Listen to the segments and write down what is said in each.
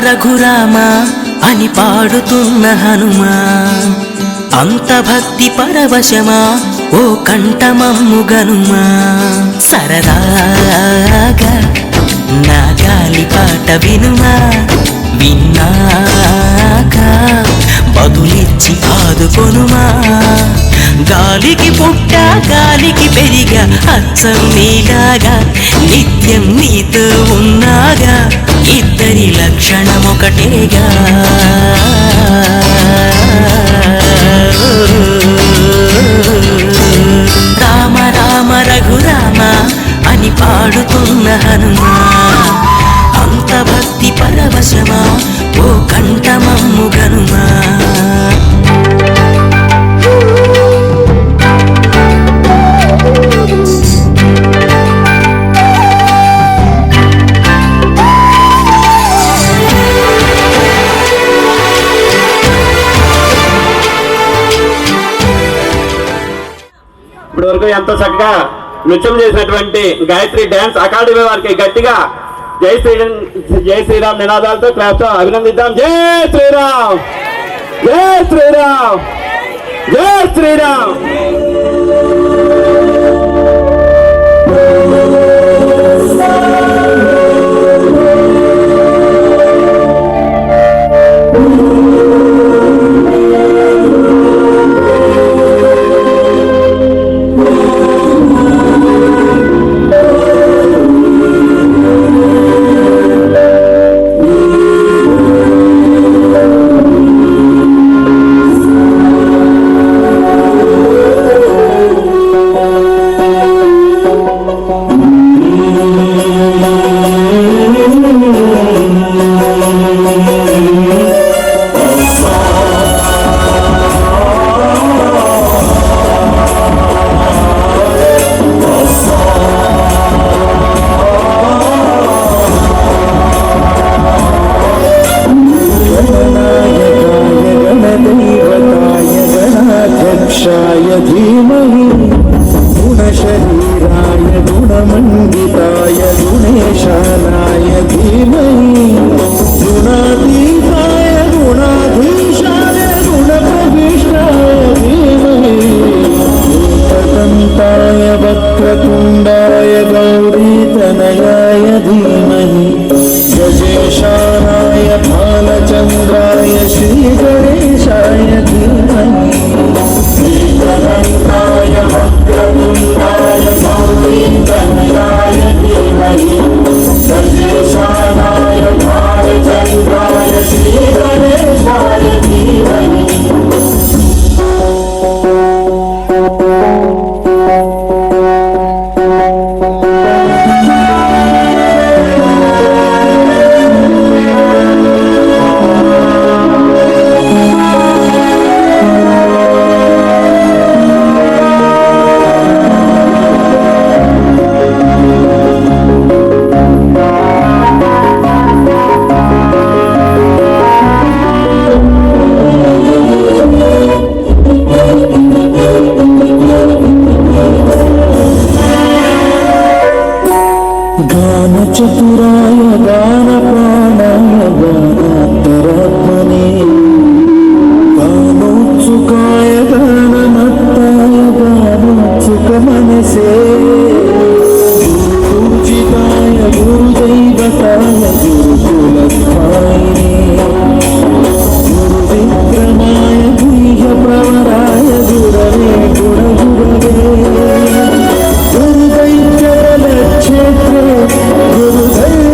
రఘురామ అని పాడుతున్న హనుమా, అంత భక్తి పరవశమా ఓ కంఠమమ్ము గనుమా. సరదాగా నా గాలి పాట వినుమా, విన్నాక బదులిచ్చి ఆదుకొనుమా. గాలికి పుట్ట గాలికి పెరిగా అచ్చం నీలాగా, నిత్యం నీతో ఉన్నాగా, ఇద్దరి లక్షణం ఒకటేగా. రామ రామ రఘురామ అని పాడుతున్న హనుమా, అంత భక్తి పరవశమా ఓ కంఠమమ్ము గనుమా. ఇప్పటి వరకు ఎంతో చక్కగా నృత్యం చేసినటువంటి గాయత్రి డాన్స్ అకాడమీ వారికి గట్టిగా జై శ్రీరామ్ నినాదాలతో క్లాప్తో అభినందిద్దాం. జై శ్రీరామ్, జై శ్రీరామ్, జై శ్రీరామ్. गुरुदैत्य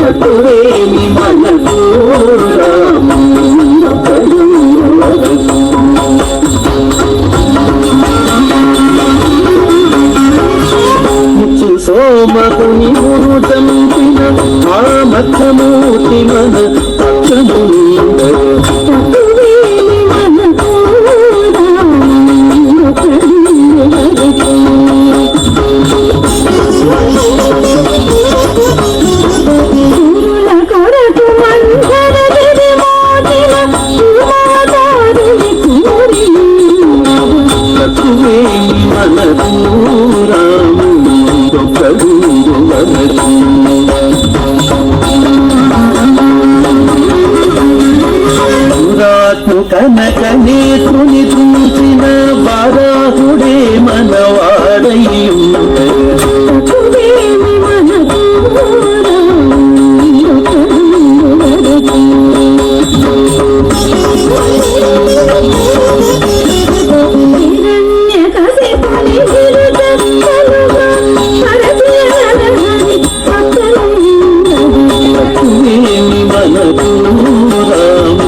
తక్కువేమి మనకు రాముడొకడు ముచ్చు సోమకుని గురు చంపిన ఆ మధ్యమూర్తి మన పక్షము తక్కువేమి మనకు రాముడొకడు కనక నేత్రుని చూసిన బారాహుడే మనవాడయ్యుండ మనకు రాము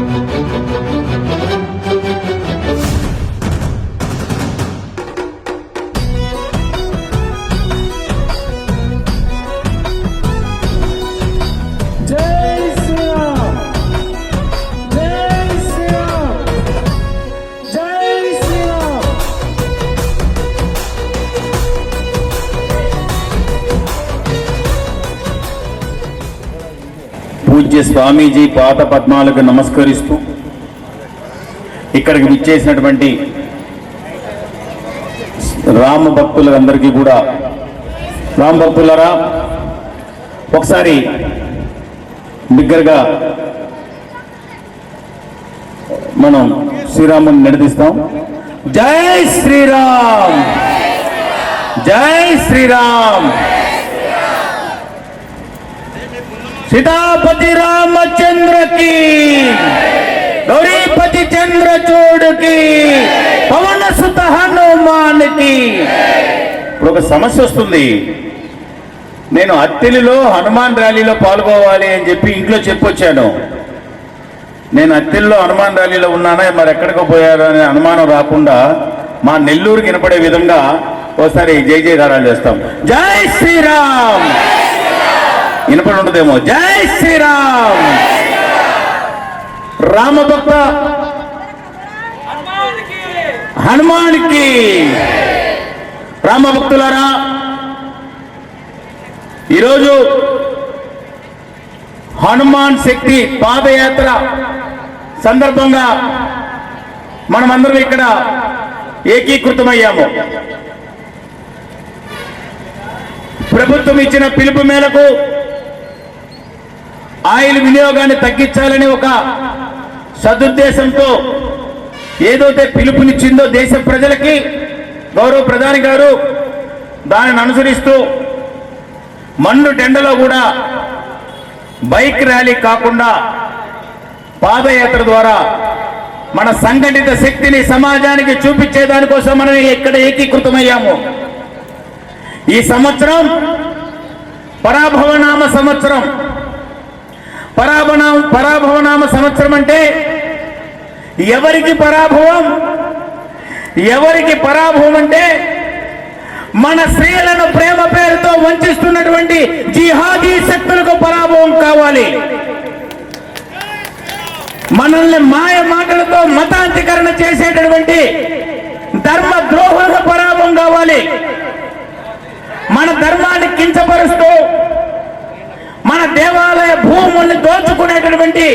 జై శ్రీరామ్ జై శ్రీరామ్ జై శ్రీరామ్. పూజ్య స్వామీజీ పాద పద్మాలకు నమస్కరిస్తూ ఇక్కడికి విచ్చేసినటువంటి రామ భక్తులందరికీ కూడా, రామ భక్తులరా ఒకసారి బిగ్గరగా మనం శ్రీరాముని నడిపిస్తాం. జై శ్రీరామ్ జై శ్రీరామ్. सीतापति रामचंद्र की, गौरीपति चंद्रचूड़ की, పవన సుత హనుమాన్ కి. ఇప్పుడు ఒక సమస్య వస్తుంది. నేను అత్తిలిలో హనుమాన్ ర్యాలీలో పాల్గొవాలి అని చెప్పి ఇంట్లో చెప్పొచ్చాను. నేను అత్తిలిలో హనుమాన్ ర్యాలీలో ఉన్నానా, మరి ఎక్కడికో పోయారు అనే అనుమానం రాకుండా మా నెల్లూరుకి వినపడే విధంగా ఒకసారి జై జయకారాలు చేస్తాం. జై శ్రీరామ్. వినపడి ఉండదేమో. జై శ్రీరామ్. రామభక్త హనుమానికి. రామభక్తులారా, ఈరోజు హనుమాన్ శక్తి పాదయాత్ర సందర్భంగా మనమందరం ఇక్కడ ఏకీకృతమయ్యాము. ప్రభుత్వం ఇచ్చిన పిలుపు మేరకు ఆయిల్ వినియోగాన్ని తగ్గించాలని ఒక సదుద్దేశంతో ఏదైతే పిలుపునిచ్చిందో దేశ ప్రజలకి గౌరవ ప్రధాని గారు, దానిని అనుసరిస్తూ మన్ను టెండలో కూడా బైక్ ర్యాలీ కాకుండా పాదయాత్ర ద్వారా మన సంఘటిత శక్తిని సమాజానికి చూపించే దానికోసం మనం ఇక్కడ ఏకీకృతమయ్యాము. ఈ సంవత్సరం పరాభవనామ సంవత్సరం. పరాభవనామ సంవత్సరం అంటే ఎవరికి పరాభవం? ఎవరికి పరాభవం అంటే మన స్త్రీలను ప్రేమ పేరుతో వంచిస్తున్నటువంటి జిహాదీ శక్తులకు పరాభవం కావాలి. మనల్ని మాయ మాటలతో మతాంతీకరణ చేసేటటువంటి ధర్మ ద్రోహులకు పరాభవం కావాలి. మన ధర్మాన్ని కించపరుస్తూ మన దేవాలయ భూముల్ని దోచుకునేటటువంటి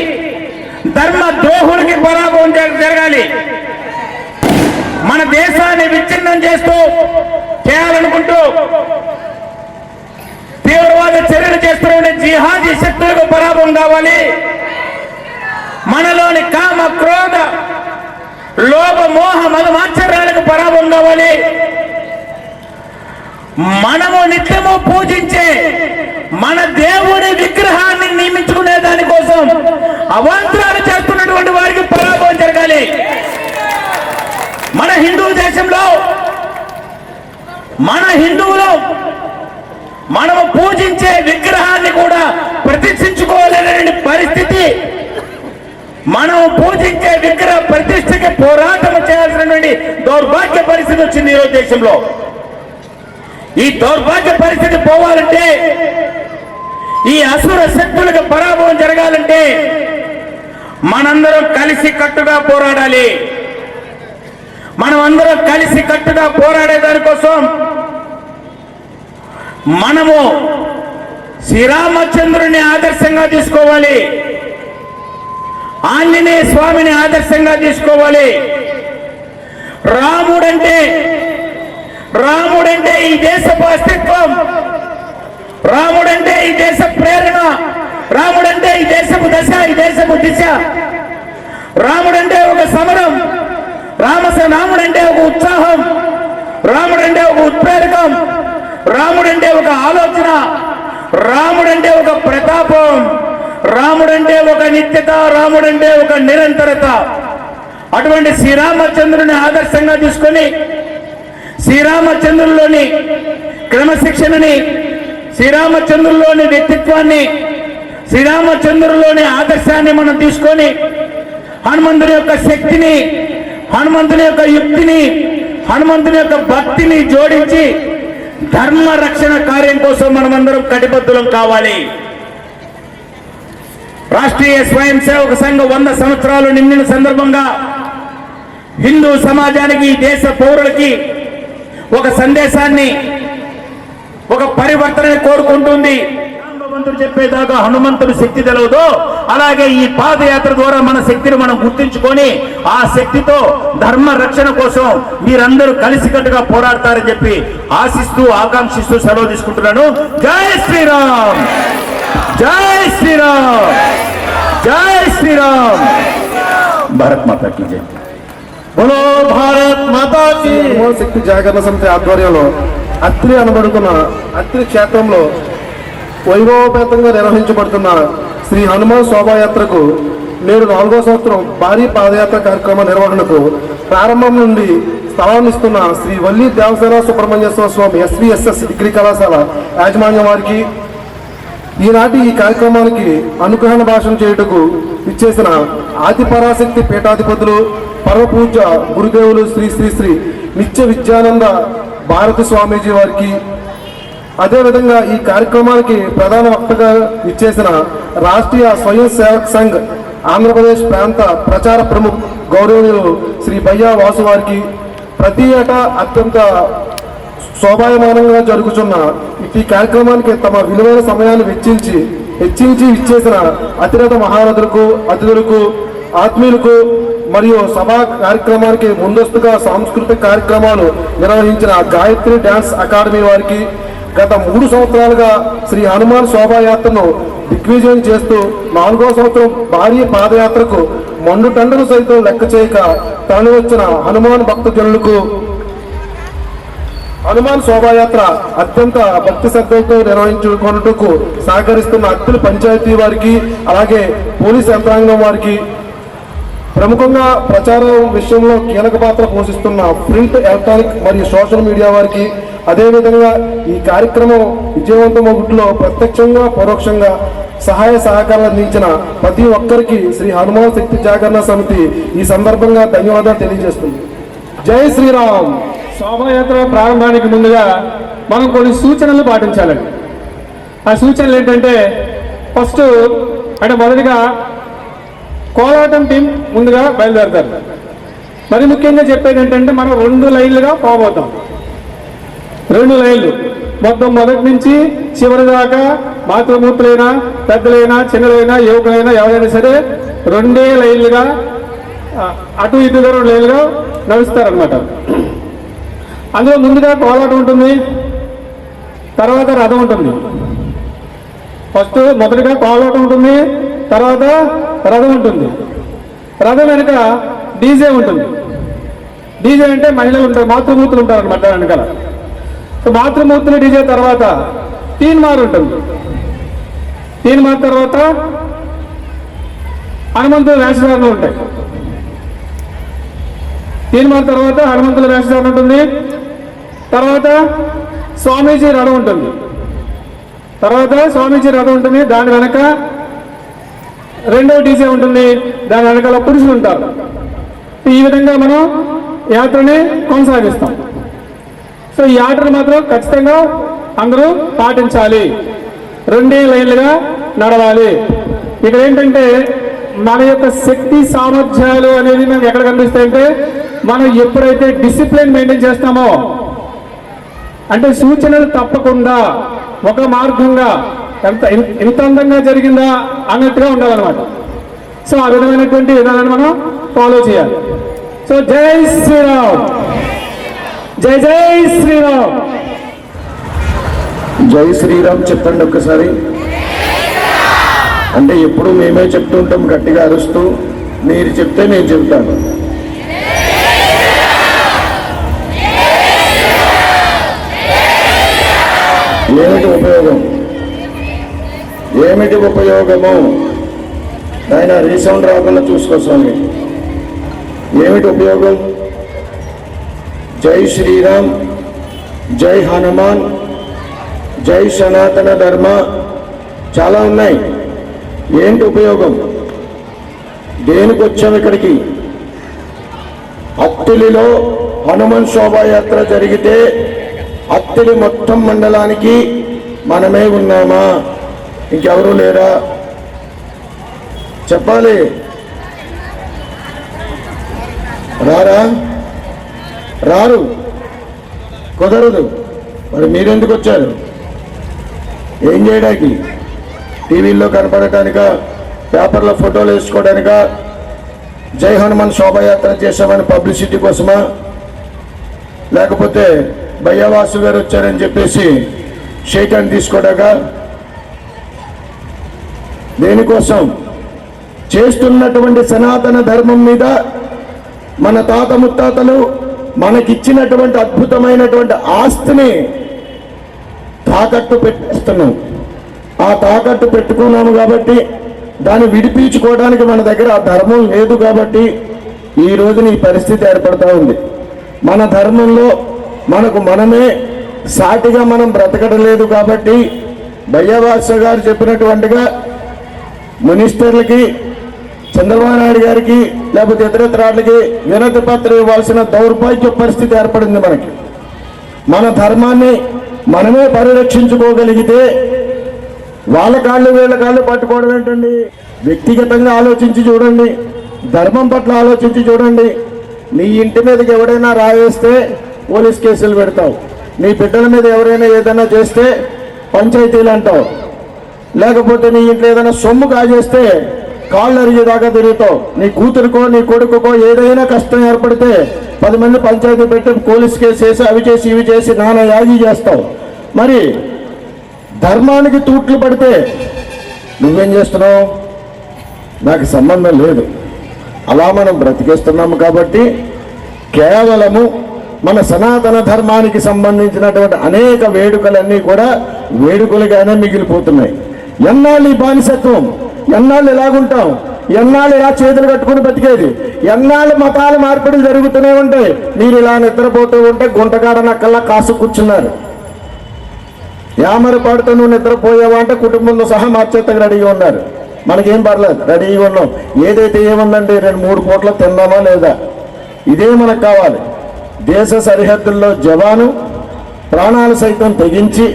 ధర్మ ద్రోహులకి పరాభవం జరగాలి. మన దేశాన్ని విచ్ఛిన్నం చేయాలనుకుంటూ తీవ్రవాద చర్యలు చేస్తున్న జిహాదీ శక్తులకు పరాభవం కావాలి. మనలోని కామ క్రోధ లోభ మోహ మదమాశ్చర్యాలకు పరాభవం కావాలి. మనము నిత్యము పూజించే మన దేవుడి విగ్రహాన్ని నియమించుకునే దానికోసం అవాంతరాలు చేస్తున్నటువంటి వారికి పరాభవం జరగాలి. మన హిందూ దేశంలో మన హిందువులు మనము పూజించే విగ్రహాన్ని కూడా ప్రతిష్ఠించుకోవాలనే పరిస్థితి, మనం పూజించే విగ్రహ ప్రతిష్టకి పోరాటం చేయాల్సినటువంటి దౌర్భాగ్య పరిస్థితి వచ్చింది ఈరోజు దేశంలో. ఈ దౌర్భాగ్య పరిస్థితి పోవాలంటే, ఈ అసుర శక్తులకు పరాభవం జరగాలంటే మనందరం కలిసి కట్టుగా పోరాడాలి. మనం అందరం కలిసి కట్టుగా పోరాడే దానికోసం మనము శ్రీరామచంద్రుని ఆదర్శంగా తీసుకోవాలి. ఆంజనేయ స్వామిని ఆదర్శంగా తీసుకోవాలి. రాముడంటే ఈ దేశపు అస్తిత్వం, రాముడంటే ఈ దేశ ప్రేరణ, రాముడంటే ఈ దేశపు దశ, ఈ దేశపు దిశ. రాముడంటే ఒక సమరం, రాముడంటే ఒక ఉత్సాహం, రాముడంటే ఒక ఉత్ప్రేరకం, రాముడంటే ఒక ఆలోచన, రాముడంటే ఒక ప్రతాపం, రాముడంటే ఒక నిత్యత, రాముడంటే ఒక నిరంతరత. అటువంటి శ్రీరామచంద్రుని ఆదర్శంగా తీసుకొని శ్రీరామచంద్రుల్లోని క్రమశిక్షణని, శ్రీరామచంద్రుల్లోని వ్యక్తిత్వాన్ని, శ్రీరామచంద్రుల్లోని ఆదర్శాన్ని మనం తీసుకొని హనుమంతుని యొక్క శక్తిని, హనుమంతుని యొక్క యుక్తిని, హనుమంతుని యొక్క భక్తిని జోడించి ధర్మ రక్షణ కార్యం కోసం మనమందరం కటిబద్ధులం కావాలి. రాష్ట్రీయ స్వయం సేవక సంఘం 100 సంవత్సరాలు నిండిన సందర్భంగా హిందూ సమాజానికి, దేశ పౌరులకి ఒక సందేశాన్ని, ఒక పరివర్తనని కోరుకుంటుంది. భగవంతుడు చెప్పేదాకా హనుమంతుడి శక్తి తెలవదు, అలాగే ఈ పాదయాత్ర ద్వారా మన శక్తిని మనం గుర్తించుకొని ఆ శక్తితో ధర్మ రక్షణ కోసం మీరందరూ కలిసికట్టుగా పోరాడతారని చెప్పి ఆశిస్తూ, ఆకాంక్షిస్తూ సెలవు తీసుకుంటున్నాను. జై శ్రీరామ్, జై శ్రీరామ్, జై శ్రీరామ్. భారత్ మాతా కీ జై. బోలో భారత్ మాతా కీ. శక్తి జాగరణ సమితి ఆధ్వర్యంలో అత్రి అనబడుతున్న అత్రి క్షేత్రంలో వైభవపేతంగా నిర్వహించబడుతున్న శ్రీ హనుమాన్ శోభాయాత్రకు నేడు 4వ సంవత్సరం భారీ పాదయాత్ర కార్యక్రమ నిర్వహణకు ప్రారంభం నుండి స్థలాన్నిస్తున్న శ్రీ వల్లి దేవసేన సుబ్రహ్మణ్యేశ్వర స్వామి SVSS డిగ్రీ కళాశాల యాజమాన్యం వారికి, ఈనాటి ఈ కార్యక్రమానికి అనుగ్రహణ భాషణ చేయుటకు ఇచ్చేసిన ఆదిపరాశక్తి పీఠాధిపతులు, పరమ పూజ్య గురుదేవులు శ్రీ శ్రీ శ్రీ నిత్య విద్యానంద భారతి స్వామీజీ వారికి, అదేవిధంగా ఈ కార్యక్రమానికి ప్రధాన వక్తగా ఇచ్చేసిన రాష్ట్రీయ స్వయం సేవక్ సంఘ్ ఆంధ్రప్రదేశ్ ప్రాంత ప్రచార ప్రముఖ్ గౌరవనీయులు శ్రీ బయ్యా వాసు వారికి, ప్రతి ఏటా అత్యంత శోభాయమానంగా జరుగుతున్న ఈ కార్యక్రమానికి తమ విలువైన సమయాన్ని హెచ్చించి ఇచ్చేసిన అతిరథ మహారథులకు, అతిథులకు, ఆత్మీయులకు మరియు సభా కార్యక్రమానికి ముందస్తుగా సాంస్కృతిక కార్యక్రమాలు నిర్వహించిన గాయత్రి డ్యాన్స్ అకాడమీ వారికి, గత 3 సంవత్సరాలుగా శ్రీ హనుమాన్ శోభాయాత్రను దిగ్విజయం చేస్తూ 4వ సంవత్సరం భారీ పాదయాత్రకు మండు టండలు సైతం లెక్క చేయక తరలివచ్చిన హనుమాన్ భక్తజనులకు, హనుమాన్ శోభాయాత్ర అత్యంత భక్తి శ్రద్ధలతో నిర్వహించుకున్నట్టుకు సహకరిస్తున్న అత్తుల పంచాయతీ వారికి, అలాగే పోలీస్ యంత్రాంగం వారికి, ప్రముఖంగా ప్రచారం విషయంలో కీలక పాత్ర పోషిస్తున్న ప్రింట్, ఎలక్ట్రానిక్ మరియు సోషల్ మీడియా వారికి, అదేవిధంగా ఈ కార్యక్రమం విజయవంతమగుట్లో ప్రత్యక్షంగా పరోక్షంగా సహాయ సహకారాలు అందించిన ప్రతి ఒక్కరికి శ్రీ హనుమాన్ శక్తి జాగరణ సమితి ఈ సందర్భంగా ధన్యవాదాలు తెలియజేస్తుంది. జై శ్రీరామ్. శోభాయాత్ర ప్రారంభానికి ముందుగా మనం కొన్ని సూచనలు పాటించాలండి. ఆ సూచనలు ఏంటంటే, ఫస్ట్ మొదటిగా కోలాటం టీం ముందుగా బయలుదేరతారు. మరి ముఖ్యంగా చెప్పేది ఏంటంటే, మనం 2 లైన్లుగా పోబోతాం. 2 లైన్లు మొత్తం మొదటి నుంచి చివరి దాకా మాతృమూర్తులైనా, పెద్దలైనా, చిన్నలైనా, యువకులైనా ఎవరైనా సరే 2 లైన్లుగా అటు ఇటుగా 2 లైన్లుగా నడుస్తారనమాట. అందులో ముందుగా కోలాటం ఉంటుంది, తర్వాత రథం ఉంటుంది. ఫస్ట్ మొదటిగా కోలాటం ఉంటుంది, తర్వాత రథం ఉంటుంది. రథం వెనుక డీజే ఉంటుంది. డీజే అంటే మహిళలు ఉంటారు, మాతృమూర్తులు ఉంటారు అనమాట వెనకాల. సో మాతృమూర్తులు డీజే తర్వాత తీన్మార్ ఉంటుంది. తీన్మార్ తర్వాత హనుమంతుల వేషధారణ ఉంటాయి. తీన్మార్ తర్వాత హనుమంతుల వేషధారణ ఉంటుంది. తర్వాత స్వామీజీ రథం ఉంటుంది. దాని వెనక 2వ డీజే ఉంటుంది. దాని వెనకాల పురుషులు ఉంటారు. ఈ విధంగా మనం యాత్రని కొనసాగిస్తాం. సో ఈ యాత్రను మాత్రం ఖచ్చితంగా అందరూ పాటించాలి. 2 లైన్లుగా నడవాలి. ఇక్కడ ఏంటంటే మన యొక్క శక్తి సామర్థ్యాలు అనేది మనకు ఎక్కడ కనిపిస్తాయంటే, మనం ఎప్పుడైతే డిసిప్లిన్ మెయింటైన్ చేస్తామో, అంటే సూచనలు తప్పకుండా ఒక మార్గంగా ఎంత అందంగా జరిగిందా అన్నట్టుగా ఉండాలన్నమాట. సో ఆ విధమైనటువంటి విధానాన్ని మనం ఫాలో చేయాలి. సో జై శ్రీరామ్, జై జై శ్రీరామ్. జై శ్రీరామ్ చెప్పండి ఒక్కసారి. అంటే ఎప్పుడు మేమే చెప్తూ ఉంటాం గట్టిగా అరుస్తూ, మీరు చెప్తే నేను చెప్తాను. ఏమిటి ఉపయోగము? ఆయన రీసౌండ్ రాకుండా చూసుకో స్వామి. ఏమిటి ఉపయోగం? జై శ్రీరామ్, జై హనుమాన్, జై సనాతన ధర్మ చాలా ఉన్నాయి. ఏంటి ఉపయోగం? దేనికి వచ్చాము ఇక్కడికి? అత్తిలిలో హనుమాన్ శోభాయాత్ర జరిగితే అత్తిలి మొత్తం మండలానికి మనమే ఉన్నామా? ఇంకెవరూ లేరా? చెప్పాలి. రారా? రారు, కుదరదు. మరి మీరెందుకు వచ్చారు? ఏం చేయడానికి? టీవీల్లో కనపడటానిక, పేపర్లో ఫోటోలు వేసుకోవడానిక, జై హనుమాన్ శోభాయాత్ర చేశామని పబ్లిసిటీ కోసమా? లేకపోతే భయ్యవాసు గారు వచ్చారని చెప్పేసి షేక్ హ్యాండ్ తీసుకోవడాగా? దేనికోసం? చేస్తున్నటువంటి సనాతన ధర్మం మీద మన తాత ముత్తాతలు మనకిచ్చినటువంటి అద్భుతమైనటువంటి ఆస్తిని తాకట్టు పెట్టేస్తున్నాం. ఆ తాకట్టు పెట్టుకున్నాము కాబట్టి దాన్ని విడిపించుకోవడానికి మన దగ్గర ఆ ధర్మం లేదు కాబట్టి ఈ రోజున ఈ పరిస్థితి ఏర్పడతా ఉంది. మన ధర్మంలో మనకు మనమే సాటిగా మనం బ్రతకడం లేదు కాబట్టి భయ్యవాస గారు చెప్పినటువంటిగా మినిస్టర్లకి, చంద్రబాబు నాయుడు గారికి, లేకపోతే ఇతరత్రాలకి వినతి పత్రం ఇవ్వాల్సిన దౌర్భాగ్య పరిస్థితి ఏర్పడింది మనకి. మన ధర్మాన్ని మనమే పరిరక్షించుకోగలిగితే వాళ్ళ కాళ్ళు వీళ్ళ కాళ్ళు పట్టుకోవడం ఏంటండి? వ్యక్తిగతంగా ఆలోచించి చూడండి, ధర్మం పట్ల ఆలోచించి చూడండి. నీ ఇంటి మీదకి ఎవడైనా రాయేస్తే పోలీస్ కేసులు పెడతావు, నీ బిడ్డల మీద ఎవరైనా ఏదైనా చేస్తే పంచాయతీలు అంటావు, లేకపోతే నీ ఇంట్లో ఏదైనా సొమ్ము కాజేస్తే కాళ్ళు అరిగేదాకా తిరుగుతావు. నీ కూతురుకో నీ కొడుకుకో ఏదైనా కష్టం ఏర్పడితే 10 మంది పంచాయతీ పెట్టి పోలీస్ కేసు వేసి అవి చేసి ఇవి చేసి నానా యాగి చేస్తావు. మరి ధర్మానికి తూట్లు పడితే నువ్వేం చేస్తున్నావు? నాకు సంబంధం లేదు. అలా మనం బ్రతికేస్తున్నాము కాబట్టి కేవలము మన సనాతన ధర్మానికి సంబంధించినటువంటి అనేక వేడుకలన్నీ కూడా వేడుకలుగానే మిగిలిపోతున్నాయి. ఎన్నాళ్ళు ఈ బానిసత్వం? ఎన్నాళ్ళు ఎలాగుంటాం? ఎన్నాళ్ళు ఇలా చేతులు కట్టుకుని బతికేది? ఎన్నాళ్ళు మతాల మార్పిడులు జరుగుతూనే ఉంటాయి. మీరు ఇలా నిద్రపోతూ ఉంటే గుంటకాడ నక్కల్లా కాసు కూర్చున్నారు. యామర పాడుతూ నువ్వు నిద్రపోయావా అంటే కుటుంబంతో సహా మార్చేత్తకు రెడీగా ఉన్నారు. మనకేం పర్లేదు, రెడీగా ఉన్నాం. ఏదైతే ఏముందండి, 2-3 పూట్ల తిందామా లేదా? ఇదే మనకు కావాలి. దేశ సరిహద్దుల్లో జవాను ప్రాణాలు సైతం తెగించి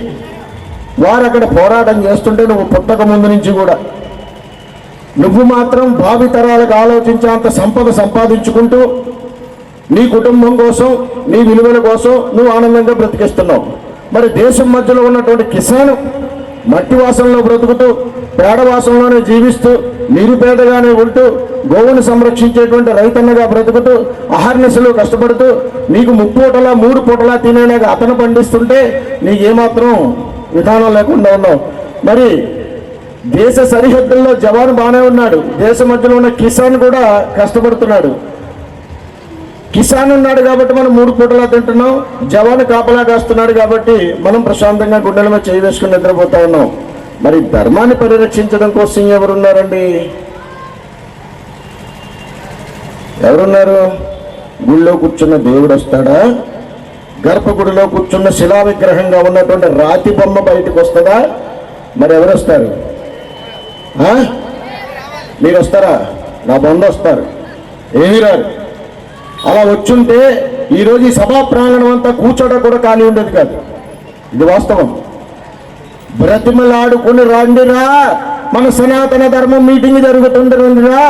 వారు అక్కడ పోరాటం చేస్తుంటే నువ్వు పుట్టక ముందు నుంచి కూడా నువ్వు మాత్రం భావితరాలకు ఆలోచించేంత సంపద సంపాదించుకుంటూ నీ కుటుంబం కోసం, నీ విలువల కోసం నువ్వు ఆనందంగా బ్రతికిస్తున్నావు. మరి దేశం మధ్యలో ఉన్నటువంటి కిసాను మట్టి వాసనలో బ్రతుకుతూ, పేడవాసంలోనే జీవిస్తూ, నిరుపేదగానే ఉంటూ, గోవును సంరక్షించేటువంటి రైతన్నగా బ్రతుకుతూ, అహర్నిశలు కష్టపడుతూ, నీకు 3 పూటలా 3 పూటలా తినేలాగా అతను పండిస్తుంటే నీకేమాత్రం విధానం లేకుండా ఉన్నావు. మరి దేశ సరిహద్దుల్లో జవాను బాగానే ఉన్నాడు, దేశ మధ్యలో ఉన్న కిసాన్ కూడా కష్టపడుతున్నాడు. కిసాన్ ఉన్నాడు కాబట్టి మనం 3 పూటలా తింటున్నాం, జవాను కాపలా కాస్తున్నాడు కాబట్టి మనం ప్రశాంతంగా గుండెల మీద చేయి వేసుకుని నిద్రపోతా ఉన్నాం. మరి ధర్మాన్ని పరిరక్షించడం కోసం ఎవరున్నారండి? ఎవరున్నారు? గుళ్ళో కూర్చున్న దేవుడు వస్తాడా? గర్భగుడిలో కూర్చున్న శిలా విగ్రహంగా ఉన్నటువంటి రాతి బొమ్మ బయటకు వస్తుందా? మరి ఎవరు వస్తారు? మీరు వస్తారా? నా బంధు వస్తారు, ఏమీ రారు. అలా వచ్చుంటే ఈరోజు ఈ సభా ప్రాంగణం అంతా కూర్చోట కూడా ఖాళీ ఉండేది కాదు. ఇది వాస్తవం. బ్రతిమలాడుకుని రండిరా, మన సనాతన ధర్మం మీటింగ్ జరుగుతుంది రండిరా,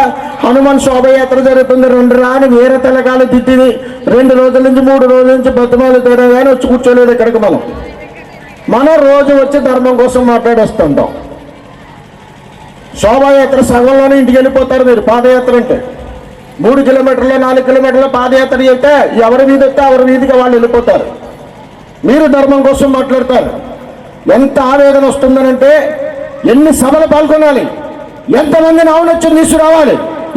హనుమాన్ శోభయాత్ర జరుగుతుంది రండిరా అని వేరే తెలకాలు తిట్టింది 2 రోజుల నుంచి 3 రోజుల నుంచి బతిమాలు తేడా కానీ వచ్చి కూర్చోలేదు ఇక్కడికి. మనం రోజు వచ్చి ధర్మం కోసం మాట్లాడేస్తుంటాం. శోభాయాత్ర సగంలోనే ఇంటికి వెళ్ళిపోతారు మీరు. పాదయాత్ర అంటే 3 కిలోమీటర్లు 4 కిలోమీటర్ల పాదయాత్ర చేస్తే ఎవరి వీధి వస్తే ఎవరి వీధికి వాళ్ళు వెళ్ళిపోతారు. మీరు ధర్మం కోసం మాట్లాడతారు. ఎంత ఆవేదన వస్తుందనంటే ఎన్ని సభలు పాల్గొనాలి, ఎంతమందిని ఔన్నత్యం తీసుకురావాలి,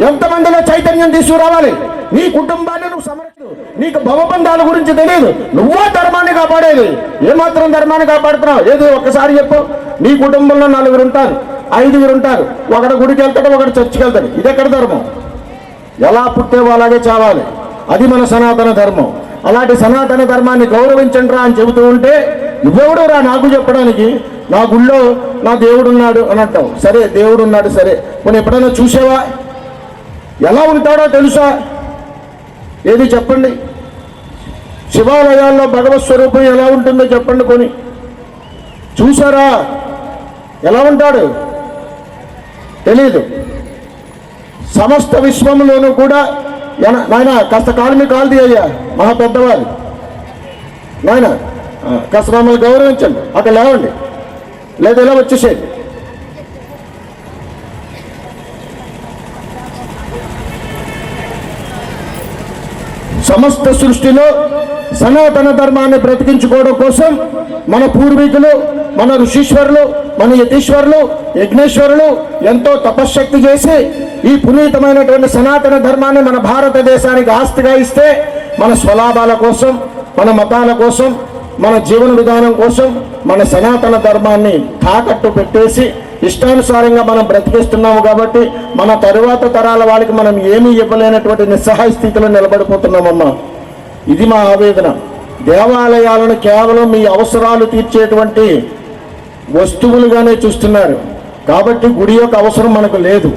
ఎంతమందిలో చైతన్యం తీసుకురావాలి. నీ కుటుంబాన్ని నువ్వు సమర్థు, నీకు భవబంధాల గురించి తెలియదు, నువ్వో ధర్మాన్ని కాపాడేది. ఏమాత్రం ధర్మాన్ని కాపాడుతున్నావు? ఏదో ఒక్కసారి చెప్పు. నీ కుటుంబంలో 4 ఉంటారు, 5 ఉంటారు. ఒకడు గుడికి వెళ్తాడు, ఒకడు చర్చికి వెళ్తాడు. ఇది ఎక్కడ ధర్మం? ఎలా పుట్టేవో అలాగే చావాలి. అది మన సనాతన ధర్మం. అలాంటి సనాతన ధర్మాన్ని గౌరవించండి రా అని చెబుతూ ఉంటే నువ్వెవడు రా నాకు చెప్పడానికి? నా గుళ్ళో నా దేవుడు ఉన్నాడు అని అంటావు. సరే, దేవుడు ఉన్నాడు, సరే. మనం ఎప్పుడైనా చూసావా? ఎలా ఉంటాడో తెలుసా? ఏది చెప్పండి? శివాలయాల్లో భగవత్ స్వరూపం ఎలా ఉంటుందో చెప్పండి కొని. చూసారా ఎలా ఉంటాడు? తెలీదు. సమస్త విశ్వంలోనూ కూడా నాయన కాస్త కాలు మీ కాలు తీయ్యా, మహా పెద్దవాళ్ళు నాయన కాస్త మమ్మల్ని గౌరవించండి, అక్కడ లేవండి, లేదా ఇలా వచ్చేసేది. సమస్త సృష్టిలో సనాతన ధర్మాన్ని బ్రతికించుకోవడం కోసం మన పూర్వీకులు, మన ఋషీశ్వరులు, మన యతీశ్వరులు, యజ్ఞేశ్వరులు ఎంతో తపశ్శక్తి చేసి ఈ పునీతమైనటువంటి సనాతన ధర్మాన్ని మన భారతదేశానికి ఆస్తిగా ఇస్తే మన స్వలాభాల కోసం, మన మతాల కోసం, మన జీవన విధానం కోసం మన సనాతన ధర్మాన్ని తాకట్టు పెట్టేసి ఇష్టానుసారంగా మనం బ్రతికిస్తున్నాము. కాబట్టి మన తరువాత తరాల వాళ్ళకి మనం ఏమీ ఇవ్వలేనటువంటి నిస్సహాయ స్థితిలో నిలబడిపోతున్నామమ్మా. ఇది మా ఆవేదన. దేవాలయాలను కేవలం మీ అవసరాలు తీర్చేటువంటి వస్తువులుగానే చూస్తున్నారు. కాబట్టి గుడి యొక్క అవసరం మనకు లేదు.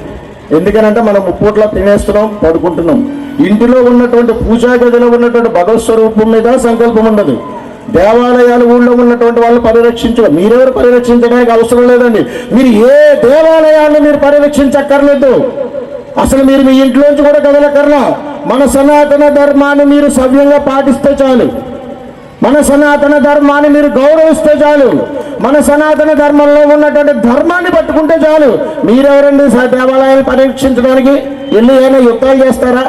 ఎందుకనంటే మనం ముప్పూట్లా తినేస్తున్నాం, పడుకుంటున్నాం. ఇంటిలో ఉన్నటువంటి పూజా గదిలో ఉన్నటువంటి భగవత్ స్వరూపం మీద సంకల్పం ఉండదు. దేవాలయాలు ఊళ్ళో ఉన్నటువంటి వాళ్ళు పరిరక్షించడం, మీరెవరు పరిరక్షించడానికి అవసరం లేదండి. మీరు ఏ దేవాలయాన్ని మీరు పరిరక్షించక్కర్లేదు. అసలు మీరు మీ ఇంట్లోంచి కూడా కదలకర్లా. మన సనాతన ధర్మాన్ని మీరు సవ్యంగా పాటిస్తే చాలు, మన సనాతన ధర్మాన్ని మీరు గౌరవిస్తే చాలు, మన సనాతన ధర్మంలో ఉన్నటువంటి ధర్మాన్ని పట్టుకుంటే చాలు. మీరెవరండి దేవాలయాన్ని పరీక్షించడానికి? వెళ్ళి ఏమైనా యుద్ధాలు చేస్తారా,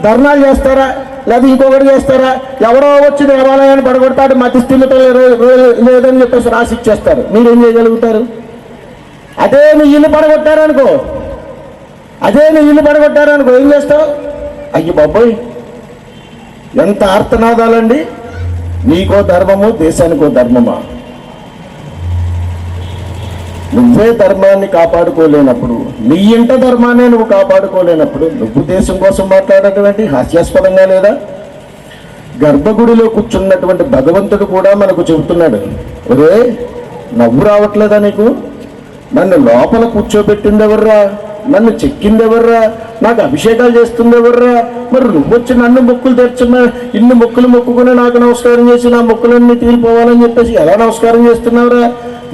ధర్నాలు చేస్తారా, లేదా ఇంకొకటి చేస్తారా? ఎవరో వచ్చి దేవాలయాన్ని పడగొడతాడు, మతి స్థితితో లేదని చెప్పేసి రాసి ఇచ్చేస్తారు. మీరేం చేయగలుగుతారు? అదే నీ ఇల్లు పడగొట్టారనుకో, ఏం చేస్తావు? అయ్యి బాబోయ్, ఎంత ఆర్తనాదాలండి. నీకో ధర్మము, దేశానికో ధర్మమా? నువ్వే ధర్మాన్ని కాపాడుకోలేనప్పుడు, నీ ఇంట ధర్మాన్ని నువ్వు కాపాడుకోలేనప్పుడు నువ్వు దేశం కోసం మాట్లాడేటువంటి హాస్యాస్పదంగా లేదా? గర్భగుడిలో కూర్చున్నటువంటి భగవంతుడు కూడా మనకు చెబుతున్నాడు, ఒరే నవ్వు రావట్లేదా నీకు? నన్ను లోపల కూర్చోబెట్టింది ఎవర్రా? నన్ను చెక్కింది ఎవర్రా? నాకు అభిషేకాలు చేస్తుంది ఎవర్రా? మరి నువ్వు వచ్చి నన్ను మొక్కులు తెచ్చున్నా, ఇన్ని మొక్కులు మొక్కుకుని నాకు నమస్కారం చేసి నా మొక్కులన్నీ తీరిపోవాలని చెప్పేసి ఎలా నమస్కారం చేస్తున్నావురా?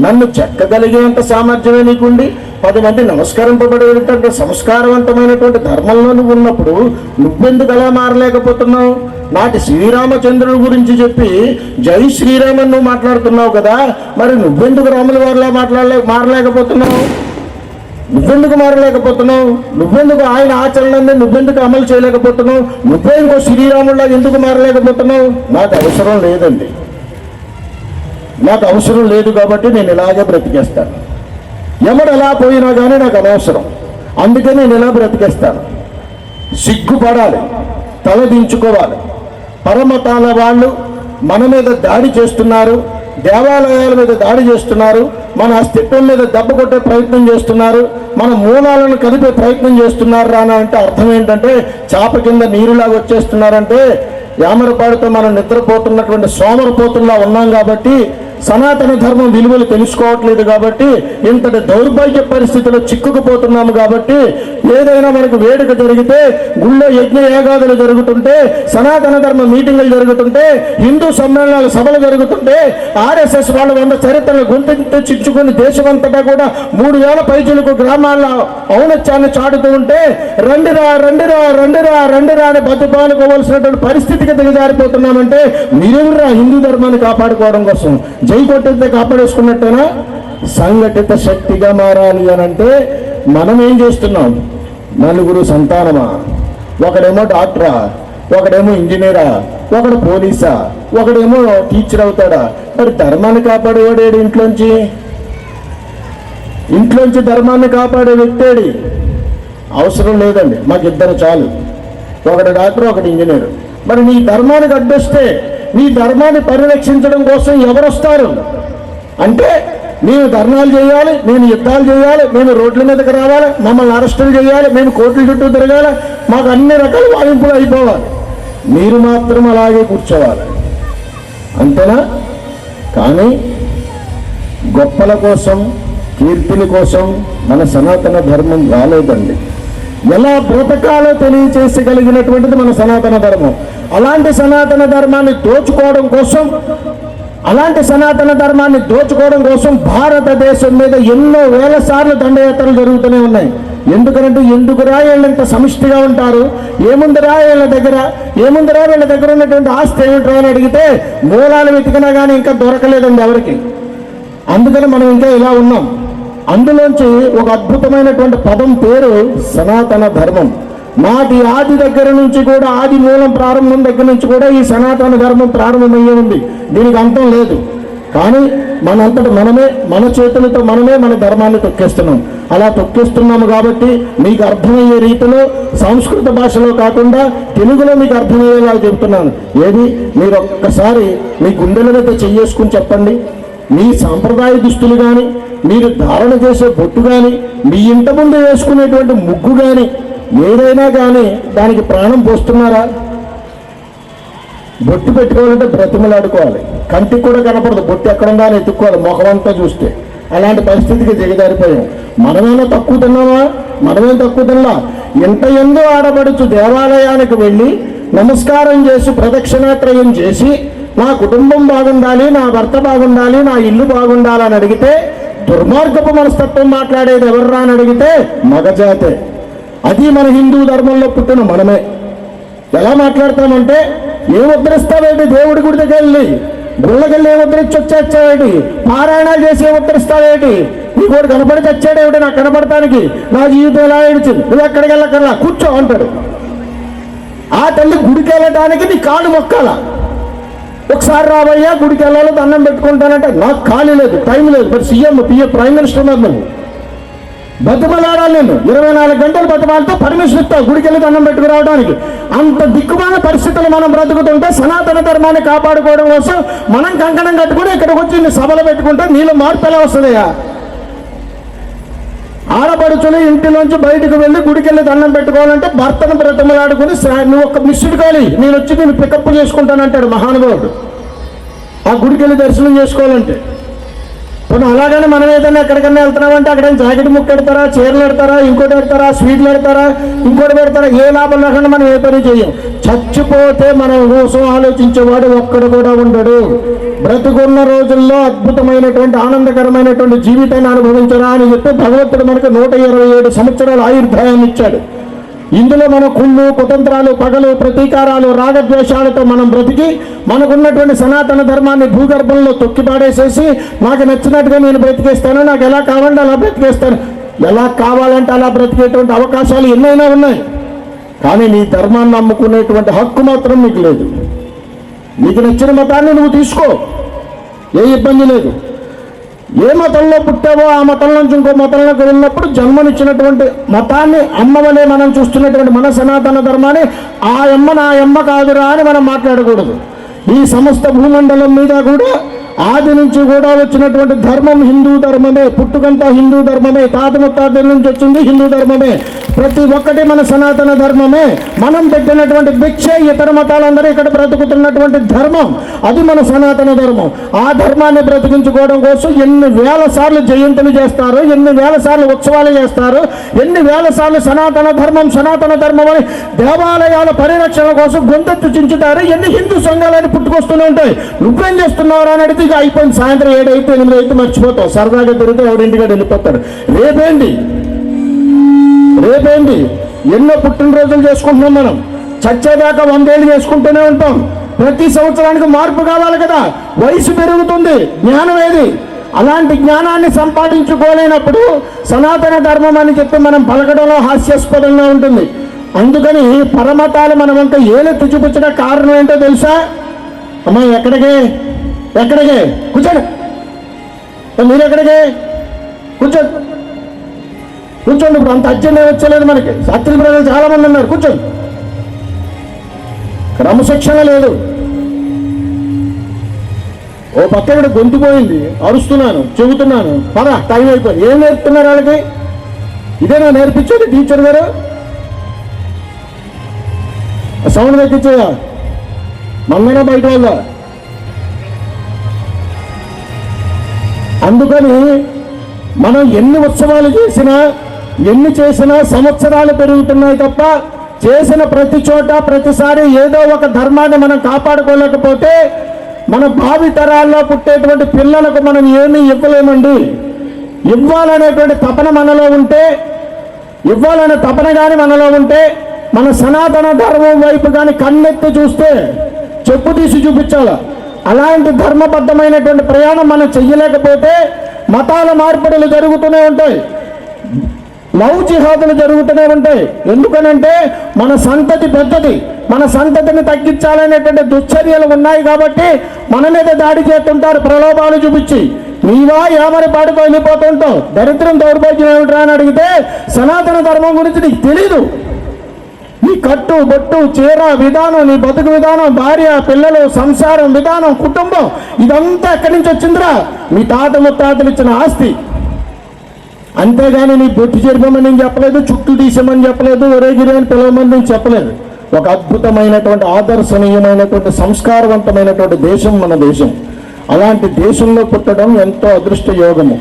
నన్ను చెక్కగలిగేంత సామర్థ్యమే నీకుండి 10 మంది నమస్కరింపబడేటువంటి సంస్కారవంతమైనటువంటి ధర్మంలో నువ్వు ఉన్నప్పుడు నువ్వెందుకు అలా మారలేకపోతున్నావు? నాటి శ్రీరామచంద్రుడి గురించి చెప్పి జై శ్రీరామన్ నువ్వు మాట్లాడుతున్నావు కదా, మరి నువ్వెందుకు రాముల వారిలా మారలేకపోతున్నావు? నువ్వెందుకు ఆయన ఆచరణని నువ్వెందుకు అమలు చేయలేకపోతున్నావు? నువ్వే ఇంకో శ్రీరాముడిలా ఎందుకు మారలేకపోతున్నావు? నాకు అవసరం లేదండి, నాకు అవసరం లేదు కాబట్టి నేను ఇలాగే బ్రతికేస్తాను. ఎవడు ఎలా పోయినా కానీ నాకు అనవసరం, అందుకే నేను ఇలా బ్రతికేస్తాను. సిగ్గుపడాలి, తలదించుకోవాలి. పరమతాల వాళ్ళు మన మీద దాడి చేస్తున్నారు, దేవాలయాల మీద దాడి చేస్తున్నారు, మన అస్తిత్వం మీద దెబ్బ కొట్టే ప్రయత్నం చేస్తున్నారు, మన మూలాలను కలిపే ప్రయత్నం చేస్తున్నారు రానా అంటే అర్థం ఏంటంటే చాప కింద నీరులాగా వచ్చేస్తున్నారంటే యామరపాడుతో మనం నిద్రపోతున్నటువంటి సోమరపోతుల్లా ఉన్నాం. కాబట్టి సనాతన ధర్మం విలువలు తెలుసుకోవట్లేదు, కాబట్టి ఇంతటి దౌర్భాగ్య పరిస్థితిలో చిక్కుకుపోతున్నాము. కాబట్టి ఏదైనా మనకు వేడుక జరిగితే, గుళ్ళో యజ్ఞ యాగాదులు జరుగుతుంటే, సనాతన ధర్మ మీటింగులు జరుగుతుంటే, హిందూ సమ్మేళనాలు సభలు జరుగుతుంటే, ఆర్ఎస్ఎస్ వాళ్ళు 100 చరిత్రలు గొంతెత్తి చించుకుని దేశమంతటా కూడా 3000 పైచులకు గ్రామాల్లో ఔన్నత్యాన్ని చాటుతూ ఉంటే రండిరా అని బతుపాలుకోవాల్సినటువంటి పరిస్థితికి దిగజారిపోతున్నామంటే మీరెవరురా హిందూ ధర్మాన్ని కాపాడుకోవడం కోసం జై కొట్టితే కాపాడేసుకున్నట్టేనా? సంఘటిత శక్తిగా మారాలి అని అంటే మనం ఏం చేస్తున్నాం? 4 సంతానమా? ఒకడేమో డాక్టరా, ఒకడేమో ఇంజనీరా, ఒకడు పోలీసా, ఒకడేమో టీచర్ అవుతాడా? మరి ధర్మాన్ని కాపాడేవాడేడు? ఇంట్లోంచి ధర్మాన్ని కాపాడే వ్యక్తేడి? అవసరం లేదండి, మాకు 2 చాలు, ఒకడు డాక్టర్, ఒకటి ఇంజనీర్. మరి నీ ధర్మానికి అడ్డొస్తే నీ ధర్మాన్ని పరిరక్షించడం కోసం ఎవరు వస్తారు? అంటే మేము ధర్నాలు చేయాలి, మేము యుద్ధాలు చేయాలి, మేము రోడ్ల మీదకి రావాలి, మమ్మల్ని అరెస్టులు చేయాలి, మేము కోర్టుల చుట్టూ తిరగాలి, మాకు అన్ని రకాల వాయింపులు అయిపోవాలి, మీరు మాత్రం అలాగే కూర్చోవాలి, అంతేనా? కానీ గొప్పల కోసం, కీర్తుల కోసం మన సనాతన ధర్మం రాలేదండి. ఎలా బ్రతకాలో తెలియచేసగలిగినటువంటిది మన సనాతన ధర్మం. అలాంటి సనాతన ధర్మాన్ని దోచుకోవడం కోసం భారతదేశం మీద ఎన్నో వేల సార్లు దండయాత్రలు జరుగుతూనే ఉన్నాయి. ఎందుకంటే ఎందుకురా వీళ్ళంత సమిష్టిగా ఉంటారు, ఏముందిరా వీళ్ళ దగ్గర ఉన్నటువంటి ఆస్తి ఏమిట్రా అని అడిగితే మూలాలు వెతికినా కానీ ఇంకా దొరకలేదండి ఎవరికి. అందుకని మనం ఇంకా ఇలా ఉన్నాం. అందులోంచి ఒక అద్భుతమైనటువంటి పదం పేరు సనాతన ధర్మం. నాటి ఆది దగ్గర నుంచి కూడా, ఆది మూలం ప్రారంభం దగ్గర నుంచి కూడా ఈ సనాతన ధర్మం ప్రారంభమయ్యే ఉంది. దీనికి అంతం లేదు. కానీ మనంతట మనమే, మన చేతులతో మనమే మన ధర్మాన్ని తొక్కేస్తున్నాం. అలా తొక్కేస్తున్నాము కాబట్టి మీకు అర్థమయ్యే రీతిలో సంస్కృత భాషలో కాకుండా తెలుగులో మీకు అర్థమయ్యేలా చెప్తున్నాను. ఏది, మీరు ఒక్కసారి మీ గుండెల మీద చెయ్యేసుకుని చెప్పండి. మీ సాంప్రదాయ దుస్తులు కానీ, మీరు ధారణ చేసే బొట్టు కానీ, మీ ఇంట ముందు వేసుకునేటువంటి ముగ్గు కానీ, ఏదైనా కానీ దానికి ప్రాణం పోస్తున్నారా? బొట్టు పెట్టుకోవాలంటే బ్రతిమలాడుకోవాలి. కంటికి కూడా కనపడదు, బొట్టు ఎక్కడుందా అని ఎత్తుక్కోవాలి ముఖమంతా చూస్తే. అలాంటి పరిస్థితికి దిగజారిపోయాం. మనమేమో తక్కువ తిన్నామా? మనమేం తక్కువ తిన్నా? ఎంత ఎందో ఆడబడుచు దేవాలయానికి వెళ్ళి నమస్కారం చేసి ప్రదక్షిణాత్రయం చేసి నా కుటుంబం బాగుండాలి, నా భర్త బాగుండాలి, నా ఇల్లు బాగుండాలి అని అడిగితే, దుర్మార్గపు మనస్తత్వం మాట్లాడేది ఎవర్రా అని అడిగితే మగజాతే. అది మన హిందూ ధర్మంలో పుట్టిన మనమే. ఎలా మాట్లాడతామంటే, ఏం ఉద్ధరిస్తావేంటి? దేవుడి గుడి దగ్గర వెళ్ళి గుళ్ళకెళ్ళి ఏం ఉద్ధరించి వచ్చేచ్చావేంటి? పారాయణాలు చేసి ఏం ఉద్ధరిస్తావేంటి? నీకు కూడా కనపడి చచ్చాడేమిటి నాకు కనపడటానికి? నా జీవితం ఎలా ఏడిచింది, నువ్వు ఎక్కడికి వెళ్ళక్కర్లా, కూర్చో అంటాడు. ఆ తల్లి గుడికి వెళ్ళటానికి నీ కాళ్ళు మొక్కాల. ఒకసారి రాబోయ్యా గుడికి వెళ్ళాలో దండం పెట్టుకుంటానంటే నాకు ఖాళీ లేదు, టైం లేదు. మరి సీఎం ప్రైమ్ మినిస్టర్ ఉన్నారు, నువ్వు బతిమలాడాలి. నేను 24 గంటలు బతిమాలతో పర్మిషన్ ఇస్తావు గుడికి వెళ్ళి దండం పెట్టుకురావడానికి. అంత దిక్కుమాల పరిస్థితులు మనం బ్రతుకుతుంటే సనాతన ధర్మాన్ని కాపాడుకోవడం కోసం మనం కంకణం కట్టుకుని ఇక్కడికి వచ్చి సభలు పెట్టుకుంటే నీళ్ళు మార్పు ఎలా వస్తుందయ్యా? ఆడపడుచులు ఇంటిలోంచి బయటకు వెళ్ళి గుడికి వెళ్ళి దండం పెట్టుకోవాలంటే భర్తను బ్రతిమలాడుకుని నువ్వు ఒక మిస్డ్ కాలి, నేను వచ్చి నేను పికప్ చేసుకుంటానంటాడు మహానుభావుడు. ఆ గుడికి వెళ్ళి దర్శనం చేసుకోవాలంటే పోనీ అలాగని మనం ఏదైనా ఎక్కడికన్నా వెళ్తున్నామంటే అక్కడ జాకెట్ ముక్క పెడతారా, చీరలు పెడతారా, ఇంకోటి పెడతారా, స్వీట్లు పెడతారా, ఇంకోటి పెడతారా, ఏ లాభం లేకుండా మనం ఏ పని చేయం. చచ్చిపోతే మన కోసం ఆలోచించేవాడు ఒక్కడు కూడా ఉండడు. బ్రతుకున్న రోజుల్లో అద్భుతమైనటువంటి ఆనందకరమైనటువంటి జీవితాన్ని అనుభవించరా అని చెప్పి భగవంతుడు మనకు 127 సంవత్సరాల ఆయుర్దాయాన్ని ఇచ్చాడు. ఇందులో మన కుళ్ళు, కుతంత్రాలు, పగలు, ప్రతీకారాలు, రాగద్వేషాలతో మనం బ్రతికి మనకున్నటువంటి సనాతన ధర్మాన్ని భూగర్భంలో తొక్కిపాడేసేసి నాకు నచ్చినట్టుగా నేను బ్రతికేస్తాను, నాకు ఎలా కావాలంటే అలా బ్రతికేస్తాను, ఎలా కావాలంటే అలా బ్రతికేటువంటి అవకాశాలు ఎన్నైనా ఉన్నాయి. కానీ నీ ధర్మాన్ని నమ్ముకునేటువంటి హక్కు మాత్రం నీకు లేదు. నీకు నచ్చిన మతాన్ని నువ్వు తీసుకో, ఏ ఇబ్బంది లేదు. ఏ మతంలో పుట్టావో ఆ మతం నుంచి ఇంకో మతంలోకి వెళ్ళినప్పుడు జన్మనిచ్చినటువంటి మతాన్ని అమ్మవలే మనం చూస్తున్నటువంటి మన సనాతన ధర్మాన్ని ఆ అమ్మ నా అమ్మ కాదురా అని మనం మాట్లాడకూడదు. ఈ సమస్త భూమండలం మీద కూడా ఆది నుంచి కూడా వచ్చినటువంటి ధర్మం హిందూ ధర్మమే. పుట్టుకంతా హిందూ ధర్మమే, తాత ముత్తాతల నుంచి వచ్చింది హిందూ ధర్మమే. ప్రతి ఒక్కటి మన సనాతన ధర్మమే. మనం పెట్టినటువంటి భిక్షే ఇతర మతాలందరూ ఇక్కడ బ్రతుకుతున్నటువంటి ధర్మం, అది మన సనాతన ధర్మం. ఆ ధర్మాన్ని బ్రతికించుకోవడం కోసం ఎన్ని వేల సార్లు జయంతులు చేస్తారు, ఎన్ని వేల సార్లు ఉత్సవాలు చేస్తారు, ఎన్ని వేల సార్లు సనాతన ధర్మం అని దేవాలయాల పరిరక్షణ కోసం గొంతెత్తు చించుతారు. ఎన్ని హిందూ సంఘాలని పుట్టుకొస్తూనే ఉంటాయి. నువ్వేం చేస్తున్నావు అని అడిగితే ఇక అయిపోయింది, సాయంత్రం 7 అయితే 8 అయితే మర్చిపోతావు, సరదాగా తిరిగితే ఎవరింటికాడ వెళ్ళిపోతాడు. రేపేంటి ఎన్నో పుట్టినరోజులు చేసుకుంటున్నాం మనం, చచ్చేదాకా 100 ఏళ్ళు చేసుకుంటూనే ఉంటాం. ప్రతి సంవత్సరానికి మార్పు కావాలి కదా, వయసు పెరుగుతుంది, జ్ఞానం ఏది? అలాంటి జ్ఞానాన్ని సంపాదించుకోలేనప్పుడు సనాతన ధర్మం అని చెప్పి మనం పలకడంలో హాస్యాస్పదంగా ఉంటుంది. అందుకని పరమతాలు మనమంతా ఏలెత్తి చూపించడం కారణం ఏంటో తెలుసా? అమ్మా ఎక్కడికే కూర్చోండి, మీరు ఎక్కడికే కూర్చోండి. ఇప్పుడు అంత అర్జెంట్ వచ్చలేదు మనకి. సత్తుల ప్రజలు చాలా మంది ఉన్నారు, కూర్చోండి. క్రమశిక్షణ లేదు. ఓ పక్క ఇక్కడ గొంతుపోయింది, అరుస్తున్నాను, చెబుతున్నాను, పద టైం అయిపోయింది. ఏం నేర్పుతున్నారు వాళ్ళకి? ఇదేనా నేర్పించేది టీచర్ గారు? సౌండ్ తగ్గించేయా, మందన బయట వాళ్ళ. అందుకని మనం ఎన్ని ఉత్సవాలు చేసినా ఎన్ని చేసినా సంవత్సరాలు పెరుగుతున్నాయి తప్ప చేసిన ప్రతి చోట ప్రతిసారి ఏదో ఒక ధర్మాన్ని మనం కాపాడుకోలేకపోతే మన భావి తరాల్లో పుట్టేటువంటి పిల్లలకు మనం ఏమీ ఇవ్వలేమండి. ఇవ్వాలనేటువంటి తపన మనలో ఉంటే, ఇవ్వాలనే తపన కానీ మనలో ఉంటే, మన సనాతన ధర్మం వైపు కానీ కన్నెత్తి చూస్తే చెప్పు తీసి చూపించాలి. అలాంటి ధర్మబద్ధమైనటువంటి ప్రయాణం మనం చెయ్యలేకపోతే మతాల మార్పిడులు జరుగుతూనే ఉంటాయి, లవ్ జిహాదులు జరుగుతూనే ఉంటాయి. ఎందుకనంటే మన సంతతి పెద్దది, మన సంతతిని తగ్గించాలనేటువంటి దుశ్చర్యలు ఉన్నాయి కాబట్టి మన మీద దాడి చేస్తుంటారు ప్రలోభాలు చూపించి. నీవా ఏమని పాడుతో వెళ్ళిపోతుంటావు. దరిద్రం దౌర్భాగ్యం ఏమిట్రా అని అడిగితే సనాతన ధర్మం గురించి నీకు తెలీదు. నీ కట్టు బొట్టు చీర విధానం, నీ బతుకు విధానం, భార్య పిల్లలు, సంసారం విధానం, కుటుంబం ఇదంతా ఎక్కడి నుంచి వచ్చిందిరా? మీ తాత ముత్తాతలు ఇచ్చిన ఆస్తి. అంతేగాని నీ బొట్టు చెరిపమని నేను చెప్పలేదు, చుట్టూ తీసామని చెప్పలేదు, ఒరేగిరి అని పిలవమని నేను చెప్పలేదు. ఒక అద్భుతమైనటువంటి ఆదర్శనీయమైనటువంటి సంస్కారవంతమైనటువంటి దేశం మన దేశం. అలాంటి దేశంలో పుట్టడం ఎంతో అదృష్ట యోగము.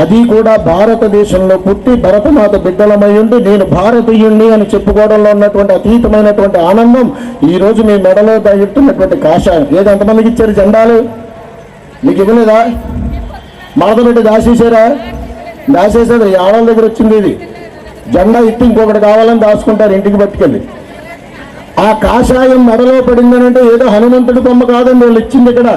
అది కూడా భారతదేశంలో పుట్టి భరతమాత బిడ్డలమై ఉండి నేను భారతీయుణ్ణి అని చెప్పుకోవడంలో ఉన్నటువంటి అతీతమైనటువంటి ఆనందం ఈరోజు మీ మెడలో దాగిట్టున్నటువంటి కాషాయం. ఏది ఎంతమందికి ఇచ్చారు జెండాలు? మీకు ఇవ్వలేదా? మాతో పెట్టి దాచేసారా? దాచేసారు. ఆడల దగ్గర వచ్చింది ఇది. జెండా ఇట్టి ఇంకొకటి కావాలని దాచుకుంటారు ఇంటికి పట్టుకెళ్ళి. ఆ కాషాయం మెడలో పడిందనంటే ఏదో హనుమంతుడి బొమ్మ కాదండి వాళ్ళు ఇచ్చింది. ఇక్కడ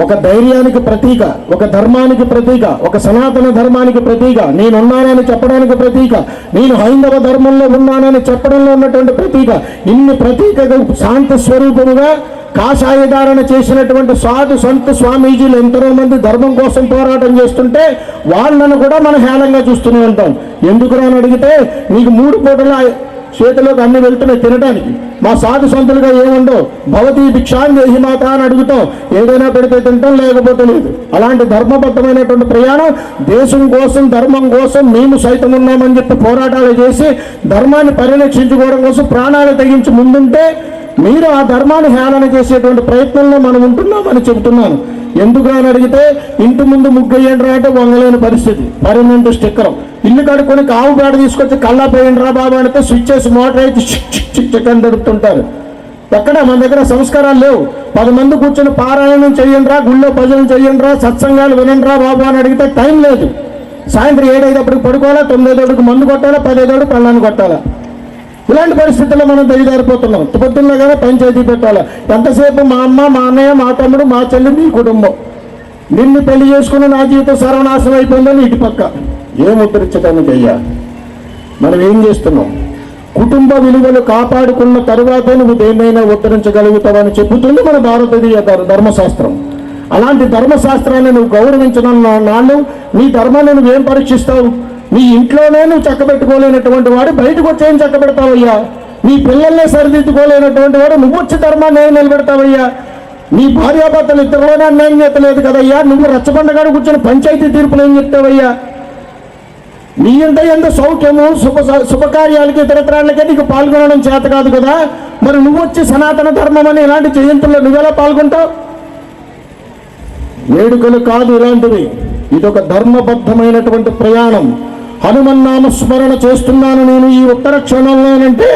ఒక ధైర్యానికి ప్రతీక, ఒక ధర్మానికి ప్రతీక, ఒక సనాతన ధర్మానికి ప్రతీక, నేనున్నానని చెప్పడానికి ప్రతీక, నేను హైందవ ధర్మంలో ఉన్నానని చెప్పడంలో ఉన్నటువంటి ప్రతీక. ఇన్ని ప్రతీకగా శాంతి స్వరూపముగా కాషాయధారణ చేసినటువంటి సాధు సంత స్వామీజీలు ఎంతో మంది ధర్మం కోసం పోరాటం చేస్తుంటే వాళ్ళను కూడా మనం హేళంగా చూస్తూనే ఉంటాం. ఎందుకు అని అడిగితే నీకు 3 పూటల చేతిలోకి అన్ని వెళ్తున్నాయి తినడానికి. మా సాధు సంతులుగా ఏముండవు. భవతీ భిక్షాన్ దేహి మాత అని అడుగుతాం, ఏదైనా పెడితే తింటాం, లేకపోతే లేదు. అలాంటి ధర్మబద్ధమైనటువంటి ప్రయాణం దేశం కోసం ధర్మం కోసం మేము సైతం ఉన్నామని చెప్పి పోరాటాలు చేసి ధర్మాన్ని పరిరక్షించుకోవడం కోసం ప్రాణాలు తెగించి ముందుంటే మీరు ఆ ధర్మాన్ని హేళన చేసేటువంటి ప్రయత్నంలో మనం ఉంటున్నామని చెబుతున్నాను. ఎందుకు అని అడిగితే ఇంటి ముందు ముగ్గేయండి అంటే వంగలేని పరిస్థితి, పర్మనెంట్ స్టిక్కర్. ఇల్లు కడుక్కొని కావు పేడ తీసుకొచ్చి కళ్ళ పోయండి రా బాబా అంటే స్విచ్ చేసి మోటార్ అయితే చిక్ అని దొరుకుతుంటారు. ఎక్కడ మన దగ్గర సంస్కారాలు లేవు. 10 మంది కూర్చొని పారాయణం చెయ్యండి రా, గుళ్ళో భజనలు చెయ్యండి రా, సత్సంగాలు వినండి రా బాబు అని అడిగితే టైం లేదు. సాయంత్రం 7 అయ్యేటప్పటికి పడుకోవాలా, 9 అయ్యేటప్పటికి మందు కొట్టాలా, 10 అయ్యేటప్పటికి పళ్ళాన్ని కొట్టాలా. ఇలాంటి పరిస్థితుల్లో మనం దిగజారిపోతున్నాం. పొద్దున్న కానీ పంచాయతీ పెట్టాలి. ఎంతసేపు మా అమ్మ, మా అన్నయ్య, మా తమ్ముడు, మా చెల్లి, మీ కుటుంబం. నిన్ను పెళ్లి చేసుకుని నా జీవితం సర్వనాశనం అయిపోయిందని ఇటు పక్క ఏం ఉద్ధరించడానికి అయ్యా? మనం ఏం చేస్తున్నాం? కుటుంబ విలువలు కాపాడుకున్న తరువాతే నువ్వు దేన్నైనా ఉద్ధరించగలుగుతావని చెబుతుంది మన భారతీయ ధర్మశాస్త్రం. అలాంటి ధర్మశాస్త్రాన్ని నువ్వు గౌరవించిన నాళ్ళు నీ ధర్మాన్ని నువ్వేం పరీక్షిస్తావు? నీ ఇంట్లోనే నువ్వు చక్కబెట్టుకోలేనటువంటి వాడు బయటకు వచ్చి ఏం చక్కబెడతావయ్యా? నీ పిల్లల్నే సరిదిద్దుకోలేనటువంటి వాడు నువ్వు వచ్చి ధర్మాన్ని ఏం నిలబెడతావయ్యా? నీ భార్యాభర్తలు ఇద్దరులోనే అన్యాయం చేతలేదు కదయ్యా, నువ్వు రచ్చబండగాడు కూర్చొని పంచాయతీ తీర్పులు ఏం చెప్తావయ్యా? నీ ఎంత సౌఖ్యము శుభకార్యాలకి ఇతరత్రాలకే నీకు పాల్గొనడం చేత కాదు కదా, మరి నువ్వు వచ్చి సనాతన ధర్మం అని ఇలాంటి జయంతుల్లో నువ్వెలా పాల్గొంటావు? వేడుకలు కాదు ఇలాంటివి. ఇదొక ధర్మబద్ధమైనటువంటి ప్రయాణం. హనుమన్నామ స్మరణ చేస్తున్నాను నేను ఈ ఉత్తర క్షణంలోనంటే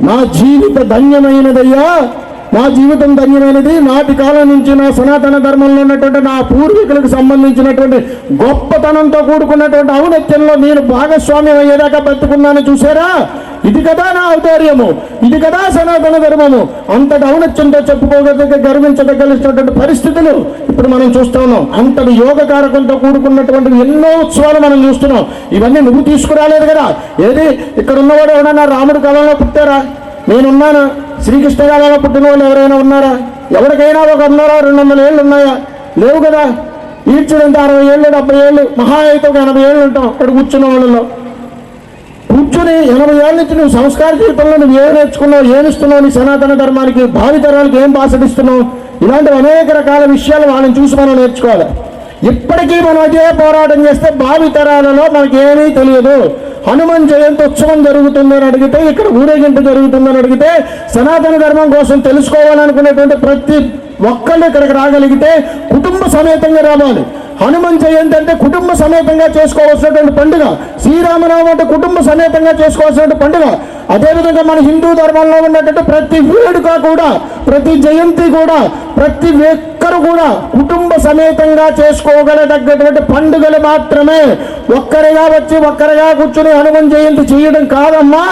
నా జీవిత ధన్యమైనదయ్యా, నా జీవితం ధన్యమైనది. నాటి కాలం నుంచి నా సనాతన ధర్మంలో ఉన్నటువంటి నా పూర్వీకులకు సంబంధించినటువంటి గొప్పతనంతో కూడుకున్నటువంటి ఔన్నత్యంలో నేను భాగస్వామ్యం అయ్యేదాకా బతుకున్నాను. చూసారా, ఇది కదా నా ఔదార్యము, ఇది కదా సనాతన ధర్మము. అంతటి ఔన్నత్యంతో చెప్పుకోగలిగే గర్వించదగలిగినటువంటి పరిస్థితులు ఇప్పుడు మనం చూస్తూ ఉన్నాం. అంతటి యోగకారకంతో కూడుకున్నటువంటి ఎన్నో ఉత్సవాలు మనం చూస్తున్నాం. ఇవన్నీ నువ్వు తీసుకురాలేదు కదా. ఏది ఇక్కడ ఉన్నవాడు ఎవడన్నా రాముడి కాలంలో పుట్టారా? నేనున్నాను. శ్రీకృష్ణ కాలంలో పుట్టిన వాళ్ళు ఎవరైనా ఉన్నారా? ఎవరికైనా ఒక 100-200 ఏళ్ళు ఉన్నాయా? లేవు కదా. ఈడ్చుడంటే 60 ఏళ్ళు 70 ఏళ్ళు, మహా అయితే ఒక 80 ఏళ్ళు ఉంటాం అక్కడ కూర్చున్న వాళ్ళలో. కూర్చుని 80 ఏళ్ళ నుంచి నువ్వు సంస్కార జీవితంలో నువ్వు ఏం నేర్చుకున్నావు, ఏమిస్తున్నావు నీ సనాతన ధర్మానికి, భావితరాలకు ఏం బాసడిస్తున్నావు? ఇలాంటి అనేక రకాల విషయాలు వాళ్ళని చూసి మనం నేర్చుకోవాలి. ఇప్పటికీ మనం అదే పోరాటం చేస్తే భావితరాలలో మనకేమీ తెలియదు. హనుమాన్ జయంతి ఉత్సవం జరుగుతుందని అడిగితే, ఇక్కడ ఊరేగింపు జరుగుతుందని అడిగితే, సనాతన ధర్మం కోసం తెలుసుకోవాలనుకునేటువంటి ప్రతి ఒక్కళ్ళు ఇక్కడికి రాగలిగితే కుటుంబ సమేతంగా రావాలి. హనుమాన్ జయంతి అంటే కుటుంబ సమేతంగా చేసుకోవాల్సినటువంటి పండుగ. శ్రీరామనవమి అంటే కుటుంబ సమేతంగా చేసుకోవాల్సినటువంటి పండుగ. అదేవిధంగా మన హిందూ ధర్మంలో ఉన్నటువంటి ప్రతి వేడుక కూడా, ప్రతి జయంతి కూడా, ప్రతి ఒక్కరు కూడా కుటుంబ సమేతంగా చేసుకోగలదగ్గటువంటి పండుగలు మాత్రమే. ఒక్కరిగా వచ్చి ఒక్కరిగా కూర్చుని హనుమాన్ జయంతి చేయడం కాదమ్మా.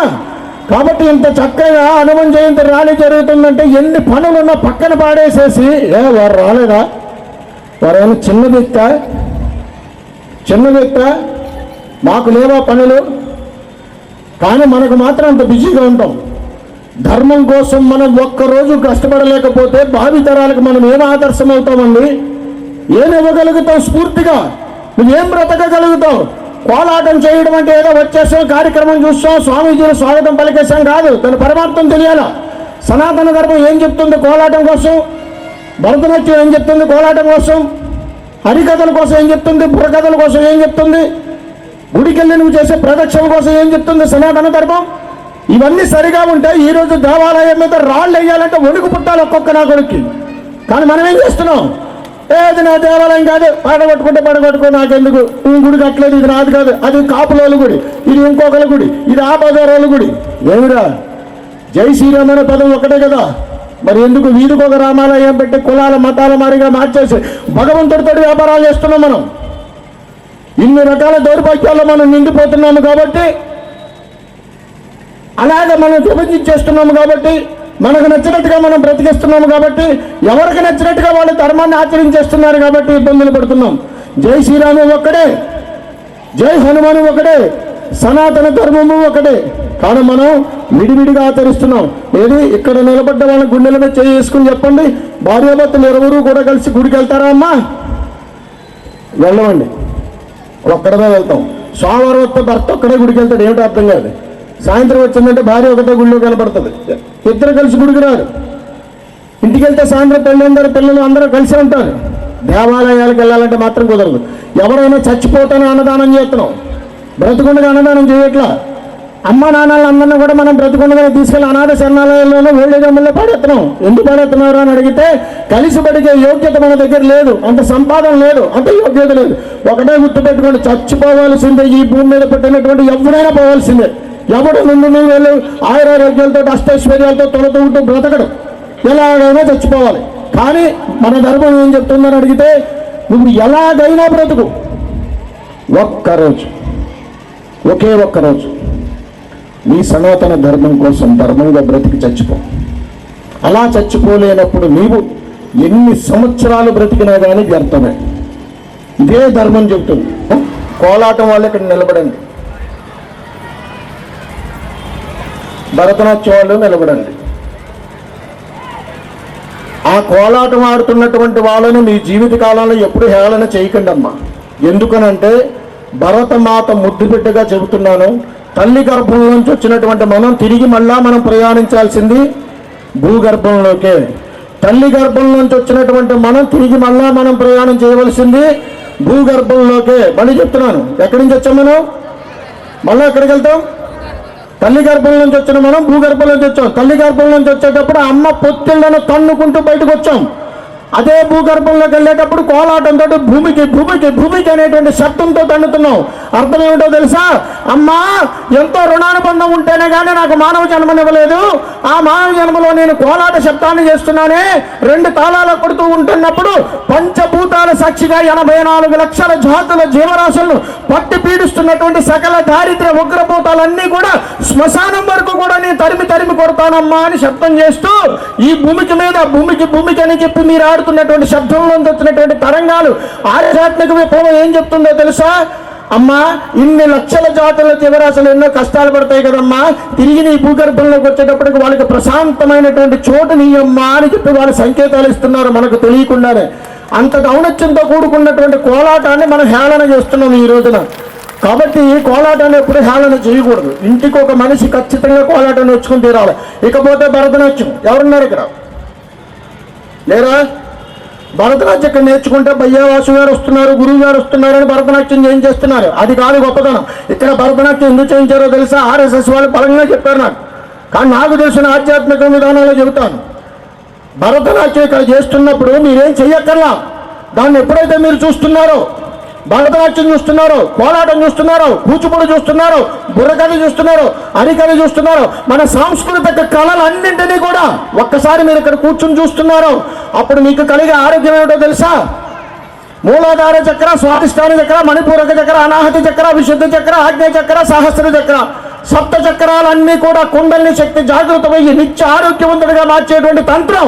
కాబట్టి ఇంత చక్కగా హనుమాన్ జయంతి ర్యాలీ జరుగుతుందంటే ఎన్ని పనులున్నా పక్కన పాడేసేసి వారు రాలేదా, వారు ఏమైనా చిన్న వ్యక్త మాకు లేవా పనులు? కానీ మనకు మాత్రం అంత బిజీగా ఉంటాం. ధర్మం కోసం మనం ఒక్కరోజు కష్టపడలేకపోతే భావితరాలకు మనం ఏం ఆదర్శం అవుతామండి? ఏం ఇవ్వగలుగుతాం స్ఫూర్తిగా? నువ్వేం బ్రతకగలుగుతావు? కోలాటం చేయడం అంటే ఏదో వచ్చేసాం, కార్యక్రమం చూస్తాం, స్వామీజీని స్వాగతం పలికేసాం కాదు. దాని పరమార్థం తెలియాలా? సనాతన ధర్మం ఏం చెప్తుంది కోలాటం కోసం? భరతనాట్యం ఏం చెప్తుంది కోలాటం కోసం? హరికథల కోసం ఏం చెప్తుంది? బుర్రకథల కోసం ఏం చెప్తుంది? గుడికెళ్ళి నువ్వు చేసే ప్రదక్షిణ కోసం ఏం చెప్తుంది సనాతన ధర్మం? ఇవన్నీ సరిగా ఉంటాయి. ఈరోజు దేవాలయం మీద రాళ్ళు వేయాలంటే వణుకు పుట్టాలి ఒక్కొక్క నా కొడుక్కి. కానీ మనం ఏం చేస్తున్నాం? ఏది నా దేవాలయం కాదు, పడగొట్టుకో, నాకెందుకు, ఈ గుడి కట్టలేదు, ఇది నాది కాదు, అది కాపులోల గుడి, ఇది ఇంకొకరి గుడి, ఇది ఆ బజారోళ్ళ గుడి. ఏమిరా, జై శ్రీరామ్ అనే పదం ఒకటే కదా. మరి ఎందుకు వీధికి ఒక రామాలయం పెట్టి కులాల మతాల మారిగా మార్చేసి భగవంతుడితో వ్యాపారాలు చేస్తున్నాం? మనం ఇన్ని రకాల దౌర్భాగ్యాల్లో మనం నిండిపోతున్నాము కాబట్టి, అలాగే మనం విభజించేస్తున్నాము కాబట్టి, మనకు నచ్చినట్టుగా మనం బ్రతికిస్తున్నాము కాబట్టి, ఎవరికి నచ్చినట్టుగా వాళ్ళు ధర్మాన్ని ఆచరించేస్తున్నారు కాబట్టి ఇబ్బందులు పడుతున్నాం. జై శ్రీరాము ఒక్కడే, జై హనుమాను ఒకటే, సనాతన ధర్మము ఒకటే. కానీ మనం విడివిడిగా ఆచరిస్తున్నాం. ఏది ఇక్కడ నిలబడ్డ వాళ్ళ గుండెల మీద చేసుకుని చెప్పండి, భార్యాభర్తలు ఇరువురు కూడా కలిసి గుడికి వెళ్తారా అమ్మా? వెళ్ళమండి, ఒక్కడమే వెళ్తాం. సోమవారం వస్తే భర్త ఒక్కడే గుడికి వెళ్తాడు, ఏమిటో అర్థం కాదు. సాయంత్రం వచ్చిందంటే భార్య ఒకటే గుడిలో కనపడుతుంది, ఇద్దరు కలిసి గుడికి రారు. ఇంటికి వెళ్తే సాయంత్రం పెళ్ళందరూ పిల్లలు అందరూ కలిసి ఉంటారు. దేవాలయాలకు వెళ్ళాలంటే మాత్రం కుదరదు. ఎవరైనా చచ్చిపోతానో అన్నదానం చేస్తున్నాం, బ్రతుకుండగా అన్నదానం చేయట్లా. అమ్మ నాన్నలు అందరినీ కూడా మనం బ్రతుకుండగా తీసుకెళ్ళి అనాథ శరణాలయాల్లోనూ ఓల్డేజమ్మల్లో పడేస్తున్నాం. ఎందుకు పడేస్తున్నారు అని అడిగితే, కలిసి పడిగే యోగ్యత మన దగ్గర లేదు, అంత సంపాదన లేదు, అంత యోగ్యత లేదు. ఒకటే గుర్తుపెట్టుకోండి, చచ్చిపోవాల్సిందే. ఈ భూమి మీద పెట్టినటువంటి ఎవరైనా పోవాల్సిందే. ఎవడు నుండి వెళ్ళి ఆయురారోగ్యాలతో అష్టైశ్వర్యాలతో తొలతూ ఉంటూ బ్రతకడం, ఎలాగైనా చచ్చిపోవాలి. కానీ మన ధర్మం ఏం చెప్తుందని అడిగితే, నువ్వు ఎలాగైనా బ్రతుకు, ఒక్కరోజు, ఒకే ఒక్కరోజు నీ సనాతన ధర్మం కోసం ధర్మంగా బ్రతికి చచ్చిపో. అలా చచ్చిపోలేనప్పుడు నీవు ఎన్ని సంవత్సరాలు బ్రతికినా కానీ వ్యర్థమే. ఇదే ధర్మం చెబుతుంది. కోలాటం వాళ్ళు ఇక్కడ నిలబడండి, భరతనాట్యం వాళ్ళు నిలబడండి. ఆ కోలాటం ఆడుతున్నటువంటి వాళ్ళని మీ జీవిత కాలంలో ఎప్పుడు హేళన చేయకండి అమ్మా. ఎందుకనంటే భరతమాత ముద్దు బిడ్డగా చెబుతున్నాను, తల్లి గర్భం నుంచి వచ్చినటువంటి మనం తిరిగి మళ్ళా మనం ప్రయాణించాల్సింది భూగర్భంలోకే. తల్లి గర్భం నుంచి వచ్చినటువంటి మనం తిరిగి మళ్ళా మనం ప్రయాణం చేయవలసింది భూగర్భంలోకే. మళ్ళీ చెప్తున్నాను, ఎక్కడి నుంచి వచ్చాం మనం? మళ్ళీ ఎక్కడికి వెళ్తాం? తల్లి గర్భం నుంచి వచ్చిన మనం భూగర్భం నుంచి వచ్చాం. తల్లి గర్భం నుంచి వచ్చేటప్పుడు అమ్మ పొత్తిళ్లను తన్నుకుంటూ బయటకు వచ్చాం. అదే భూగర్భంలోకి వెళ్ళేటప్పుడు కోలాటంతో భూమికి భూమికి భూమికి అనేటువంటి శబ్దంతో తన్నుతున్నాం. అర్థం ఏమిటో తెలుసా? అమ్మా, ఎంతో రుణానుబంధం ఉంటేనే కానీ నాకు మానవ జన్మనివ్వలేదు. ఆ మానవ జన్మలో నేను కోలాట శబ్దాన్ని చేస్తున్నానే, 2 తాళాలు కొడుతూ ఉంటున్నప్పుడు పంచభూతాల సాక్షిగా 84 లక్షల జాతుల జీవరాశులను పట్టి పీడిస్తున్నటువంటి సకల దారిద్ర్య ఉగ్రభూతాలన్నీ కూడా శ్మశానం వరకు కూడా నేను తరిమి తరిమి కొడతానమ్మా అని శబ్దం చేస్తూ, ఈ భూమికి మీద భూమికి భూమికి అని చెప్పి మీరు ఆడుతున్నటువంటి శబ్దంలో వచ్చినటువంటి తరంగాలు ఆధ్యాత్మిక విప్లవం ఏం చెప్తుందో తెలుసా? అమ్మా, ఇన్ని లక్షల జాతుల జీవరాశులు ఎన్నో కష్టాలు పడతాయి కదమ్మా, తిరిగి నీ భూగర్భంలోకి వచ్చేటప్పటికి వాళ్ళకి ప్రశాంతమైనటువంటి చోటు నీయమ్మా అని చెప్పి వాళ్ళు సంకేతాలు ఇస్తున్నారు మనకు తెలియకుండానే. అంతటి ఔన్నత్యంతో కూడుకున్నటువంటి కోలాటాన్ని మనం హేళన చేస్తున్నాం ఈ రోజున. కాబట్టి కోలాటాన్ని ఎప్పుడు హేళన చేయకూడదు. ఇంటికి ఒక మనిషి ఖచ్చితంగా కోలాటాన్ని నేర్చుకుని తీరాలి. ఇకపోతే భరతనాట్యం, ఎవరున్నారు ఇక్కడ? లేరా? భరతనాట్యం ఇక్కడ నేర్చుకుంటే బయ్యావాసు గారు వస్తున్నారు, గురువు గారు వస్తున్నారని భరతనాట్యం ఏం చేస్తున్నారు? అది కాదు గొప్పతనం. ఇక్కడ భరతనాట్యం ఎందుకు చేయించారో తెలుసా? ఆర్ఎస్ఎస్ వాళ్ళు బలంగా చెప్పారు నాకు. కానీ నాకు తెలిసిన ఆధ్యాత్మిక విధానాల్లో చెబుతాను. భరతనాట్యం ఇక్కడ చేస్తున్నప్పుడు మీరేం చెయ్యక్కర్లా, దాన్ని ఎప్పుడైతే మీరు చూస్తున్నారో, భరతనాట్యం చూస్తున్నారు, కోలాటం చూస్తున్నారు, కూచిపూడి చూస్తున్నారు, బుర్రకథ చూస్తున్నారు, అరికథ చూస్తున్నారు, మన సాంస్కృతిక కళలన్నింటినీ కూడా ఒక్కసారి మీరు ఇక్కడ కూర్చుని చూస్తున్నారు. అప్పుడు మీకు కలిగే ఆరోగ్యం ఏమిటో తెలుసా? మూలాధార చక్ర, స్వాధిష్టాన చక్ర, మణిపూరక చక్ర, అనాహతి చక్ర, విశుద్ధ చక్ర, ఆజ్ఞ చక్ర, సహస్ర చక్ర, సప్త చక్రాలన్నీ కూడా కుండలిని శక్తి జాగృతమయ్యి నిత్య ఆరోగ్యవంతుడిగా మార్చేటువంటి తంత్రం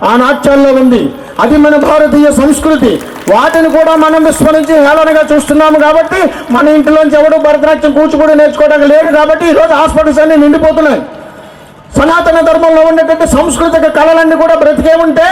ఆ నాట్యాల్లో ఉంది. అది మన భారతీయ సంస్కృతి. వాటిని కూడా మనం విస్మరించి హేళనగా చూస్తున్నాము. కాబట్టి మన ఇంటిలోంచి ఎవడు భరతనాట్యం కూచిపూడి నేర్చుకోవడానికి లేదు. కాబట్టి ఈరోజు హాస్పిటల్స్ అన్ని నిండిపోతున్నాయి. సనాతన ధర్మంలో ఉండేటువంటి సాంస్కృతిక కళలన్నీ కూడా బ్రతికే ఉంటే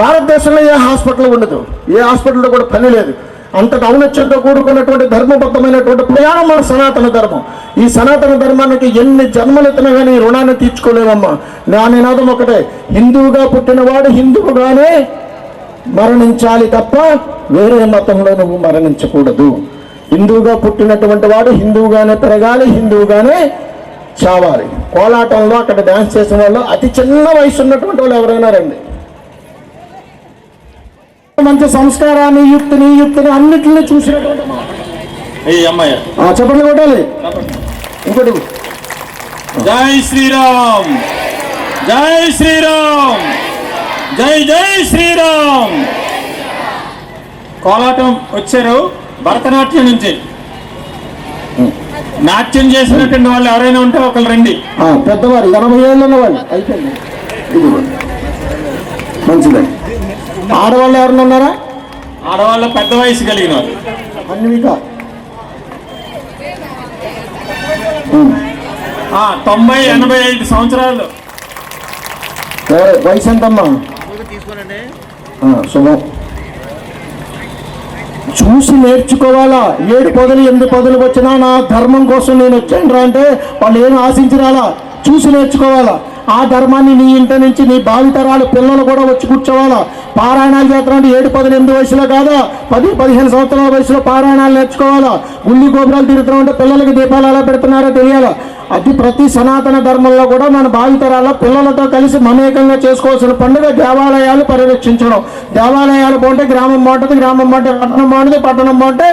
భారతదేశంలో ఏ హాస్పిటల్ ఉండదు, ఏ హాస్పిటల్లో కూడా పని లేదు. అంతటి ఔన్నత్యంతో కూడుకున్నటువంటి ధర్మబద్ధమైనటువంటి ప్రయాణం మన సనాతన ధర్మం. ఈ సనాతన ధర్మానికి ఎన్ని జన్మలెత్తినా కానీ ఈ రుణాన్ని తీర్చుకోలేమమ్మా. నా నినాదం ఒకటే, హిందువుగా పుట్టినవాడు హిందువుగానే మరణించాలి తప్ప వేరే మతంలో నువ్వు మరణించకూడదు. హిందువుగా పుట్టినటువంటి వాడు హిందువుగానే పెరగాలి, హిందువుగానే చావాలి. కోలాటంలో అక్కడ డ్యాన్స్ చేసిన వాళ్ళు అతి చిన్న వయసు ఉన్నటువంటి వాళ్ళు ఎవరైనా రండి. మంచి సంస్కారాన్ని, యుక్తిని అన్నిటిని చూసినటువంటి చెప్పండి కొట్టాలి. ఇంకోటి జై శ్రీరామ్, జై శ్రీరామ్, జై జై శ్రీరామ్. కోలాటం వచ్చారు భరతనాట్యం నుంచి. నాట్యం చేసినటువంటి వాళ్ళు ఎవరైనా ఉంటే ఒకళ్ళు రండి. పెద్దవారు 80 ఏళ్ళు ఉన్నవాళ్ళు అయిపోయింది. ఇది మంచిదండి. ఆడవాళ్ళు ఎవరైనా ఉన్నారా? ఆడవాళ్ళు పెద్ద వయసు కలిగిన వాళ్ళు. అన్విక 90-85 సంవత్సరాలు. వయసు ఎంతమ్మా? శుభం. చూసి నేర్చుకోవాలా. 7 పదులు 8 పదులు వచ్చినా నా ధర్మం కోసం నేను వచ్చాను అంటే వాళ్ళు ఏమి ఆశించిరాలా, చూసి నేర్చుకోవాలా. ఆ ధర్మాన్ని నీ ఇంటి నుంచి నీ భావితరాలు పిల్లలు కూడా వచ్చి కూర్చోవాలా. పారాయణాలు చేస్తామంటే 7-8 వయసులో కాదా, 10-15 సంవత్సరాల వయసులో పారాయణాలు నేర్చుకోవాలా. గుళ్ళు గోపురాలు తిరుగుతున్నామంటే పిల్లలకి దీపాలు ఎలా పెడుతున్నారో తెలియాలా. అది ప్రతి సనాతన ధర్మంలో కూడా మన భావితరాల పిల్లలతో కలిసి మమేకంగా చేసుకోవాల్సిన పండుగ దేవాలయాలు పరిరక్షించడం. దేవాలయాలు బాగుంటే గ్రామం బాగుంటుంది, గ్రామం బాగుంటే పట్టణం బాగుంటుంది, పట్టణం బాగుంటే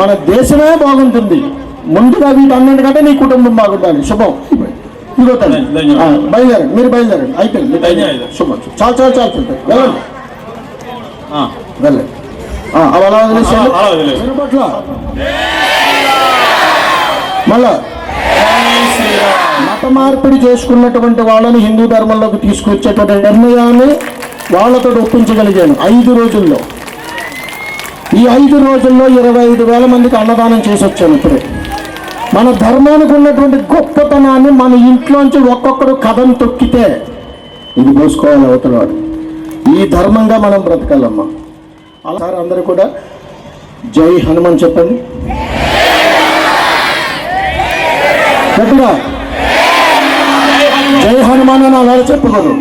మన దేశమే బాగుంటుంది. ముందుగా వీటన్నింటికంటే నీ కుటుంబం బాగుండాలి. శుభం. ఇదిగో బయలుదేరండి, మీరు బయలుదేరండి. అయిపోయింది. శుభం. చాలు చాలు చాలు వెళ్ళండి, వెళ్ళండి. అలా పట్ల మళ్ళా మత మార్పిడి చేసుకున్నటువంటి వాళ్ళని హిందూ ధర్మంలోకి తీసుకొచ్చేటువంటి నిర్ణయాన్ని వాళ్ళతో ఒప్పించగలిగాను 5 రోజుల్లో. ఈ 5 రోజుల్లో 25,000 మందికి అన్నదానం చేసి వచ్చాను. ఇప్పుడే మన ధర్మానికి ఉన్నటువంటి గొప్పతనాన్ని మన ఇంట్లోంచి ఒక్కొక్కరు కథం తొక్కితే ఇది పోసుకోవాలి అవుతున్నాడు. ఈ ధర్మంగా మనం బ్రతకాలమ్మా. అలా అందరూ కూడా జై హనుమాన్ చెప్పండి గట్టిగా. జై హనుమాన్ అని అలా చెప్పుకోరు.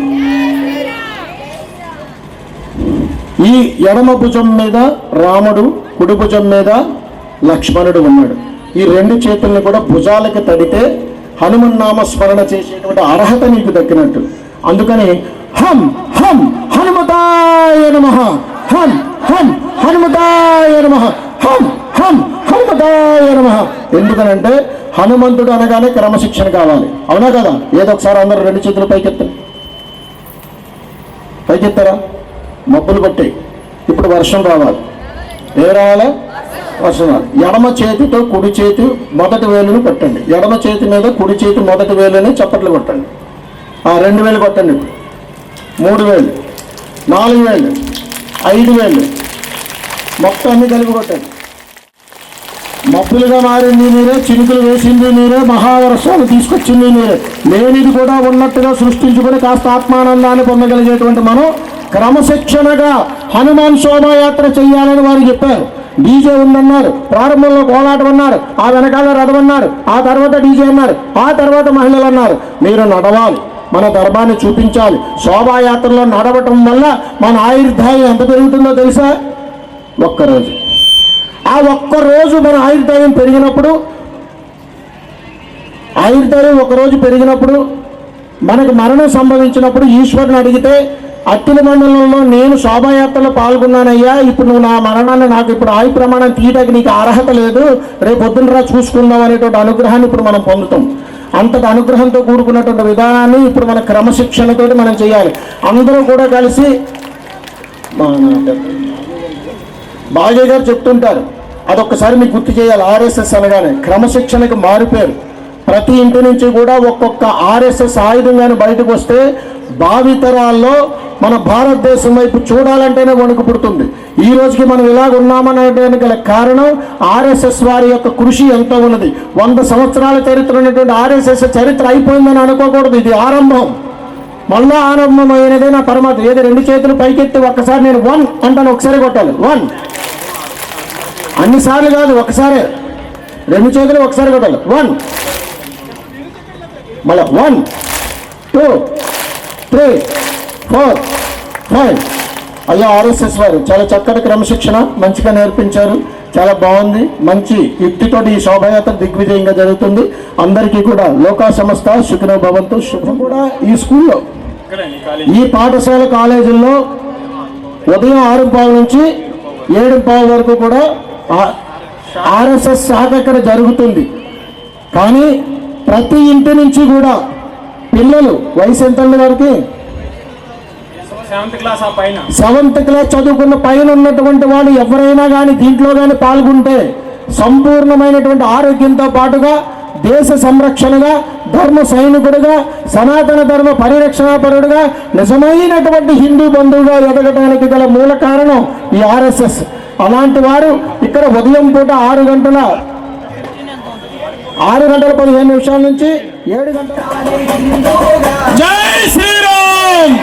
ఈ ఎడమ భుజం మీద రాముడు, కుడి భుజం మీద లక్ష్మణుడు ఉన్నాడు. ఈ 2 చేతుల్ని కూడా భుజాలకు తడితే హనుమన్నామ స్మరణ చేసేటువంటి అర్హత నీకు దక్కినట్టు. అందుకని హం హం హనుమతాయ నమః, హం హం హనుమతాయ నమః, హం హం హనుమతాయ నమః. ఎందుకనంటే హనుమంతుడు అనగానే క్రమశిక్షణ కావాలి. అవునా కదా? ఏదో ఒకసారి అందరూ 2 చేతులు పైకెత్తండి. పైకెత్తారా? మబ్బులు పట్టాయి. ఇప్పుడు వర్షం రావాలి. ఏ రావాలా? వర్షం రావాలి. ఎడమ చేతితో కుడి చేతి మొదటి వేలును కొట్టండి. ఎడమ చేతి మీద కుడి చేతి మొదటి వేలుని చప్పట్లు కొట్టండి. 2 వేలు కొట్టండి. 3 వేలు, 4 వేలు, 5 వేలు, మొత్తం అన్ని కలిపి కొట్టండి. మబ్బులుగా మారింది మీరే, చినుకులు వేసింది మీరే, మహావర్షాలు తీసుకొచ్చింది మీరే. లేనిది కూడా ఉన్నట్టుగా సృష్టించుకుని కాస్త ఆత్మానందాన్ని పొందగలిగేటువంటి మనం క్రమశిక్షణగా హనుమాన్ శోభాయాత్ర చెయ్యాలని వారు చెప్పారు. డీజే ఉందన్నారు, ప్రారంభంలో కోలాటం అన్నారు, ఆ వెనకాల రథం అన్నారు, ఆ తర్వాత డీజే అన్నారు, ఆ తర్వాత మహిళలు అన్నారు. మీరు నడవాలి, మన ధర్మాన్ని చూపించాలి. శోభాయాత్రలో నడవటం వల్ల మన ఆయుర్దాయం ఎంత పెరుగుతుందో తెలుసా? ఒక్కరోజు. ఆ ఒక్కరోజు మన ఆయుర్దాయం పెరిగినప్పుడు, ఆయుర్దాయం ఒకరోజు పెరిగినప్పుడు, మనకు మరణం సంభవించినప్పుడు ఈశ్వరుని అడిగితే అత్తిలి మండలంలో నేను శోభాయాత్రలో పాల్గొన్నానయ్యా, ఇప్పుడు నువ్వు నా మరణాన్ని నాకు ఇప్పుడు ఆయు ప్రమాణం తీయడానికి నీకు అర్హత లేదు, రేపు పొద్దునరా చూసుకుందాం అనేటువంటి అనుగ్రహాన్ని ఇప్పుడు మనం పొందుతాం. అంతటి అనుగ్రహంతో కూడుకున్నటువంటి విధానాన్ని ఇప్పుడు మన క్రమశిక్షణతో మనం చేయాలి. అందరూ కూడా కలిసి బాజయ్య గారు చెప్తుంటారు, అదొక్కసారి మీకు గుర్తు చేయాలి. ఆర్ఎస్ఎస్ అనగానే క్రమశిక్షణకు మారిపోయారు. ప్రతి ఇంటి నుంచి కూడా ఒక్కొక్క ఆర్ఎస్ఎస్ ఆయుధంగానే బయటకు వస్తే భావితరాల్లో మన భారతదేశం వైపు చూడాలంటేనే వణుకు పుడుతుంది. ఈ రోజుకి మనం ఇలాగ ఉన్నామనడానికి గల కారణం ఆర్ఎస్ఎస్ వారి యొక్క కృషి ఎంతో ఉన్నది. 100 సంవత్సరాల చరిత్ర ఉన్నటువంటి ఆర్ఎస్ఎస్ చరిత్ర అయిపోయిందని అనుకోకూడదు. ఇది ఆరంభం, మళ్ళా ఆరంభమైనదే నా పరమాత్మ. ఏదో 2 చేతులు పైకెత్తి ఒక్కసారి నేను 1 అంటాను, ఒకసారి కొట్టాలి 1. అన్నిసార్లు కాదు, ఒకసారి 2 చేతులు ఒకసారి కొట్టాలి 1. మళ్ళా 1 2 3 4 5. అయ్యా ఆర్ఎస్ఎస్ వారు చాలా చక్కటి క్రమశిక్షణ మంచిగా నేర్పించారు, చాలా బాగుంది. మంచి యుక్తితో ఈ శోభాయాత్ర దిగ్విజయంగా జరుగుతుంది. అందరికీ కూడా లోకా సంస్థ సుఖినో భవంతు. శుభం. కూడా ఈ స్కూల్లో, ఈ పాఠశాల కాలేజీల్లో ఉదయం 6:15 నుంచి 7:15 వరకు కూడా ఆర్ఎస్ఎస్ శాఖ ఇక్కడ జరుగుతుంది. కానీ ప్రతి ఇంటి నుంచి కూడా పిల్లలు వయసు ఎంత వారికి 7th క్లాస్ చదువుకున్న పైన ఉన్నటువంటి వాళ్ళు ఎవరైనా కానీ దీంట్లో కానీ పాల్గొంటే సంపూర్ణమైనటువంటి ఆరోగ్యంతో పాటుగా దేశ సంరక్షణగా, ధర్మ సైనికుడిగా, సనాతన ధర్మ పరిరక్షణాపరుడుగా, నిజమైనటువంటి హిందూ బంధువుగా ఎదగడానికి గల మూల కారణం ఈ ఆర్ఎస్ఎస్. అలాంటి వారు ఇక్కడ ఉదయం పూట 6 గంటల 15 నుంచి 7 గంటల. జై శ్రీరామ్.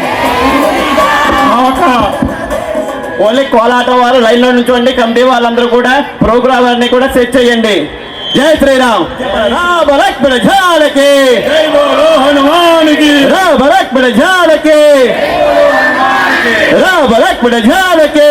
ఓన్లీ కోలాటం వాళ్ళు లైన్లో నుంచోండి, కమిటీ వాళ్ళందరూ కూడా ప్రోగ్రామ్ అన్ని కూడా సెట్ చేయండి. జై శ్రీరామ్. రామ లక్ష్మణ జానకి, హనుమానికి, రామ లక్ష్మణ జానకి, రామ లక్ష్మణ జానకి.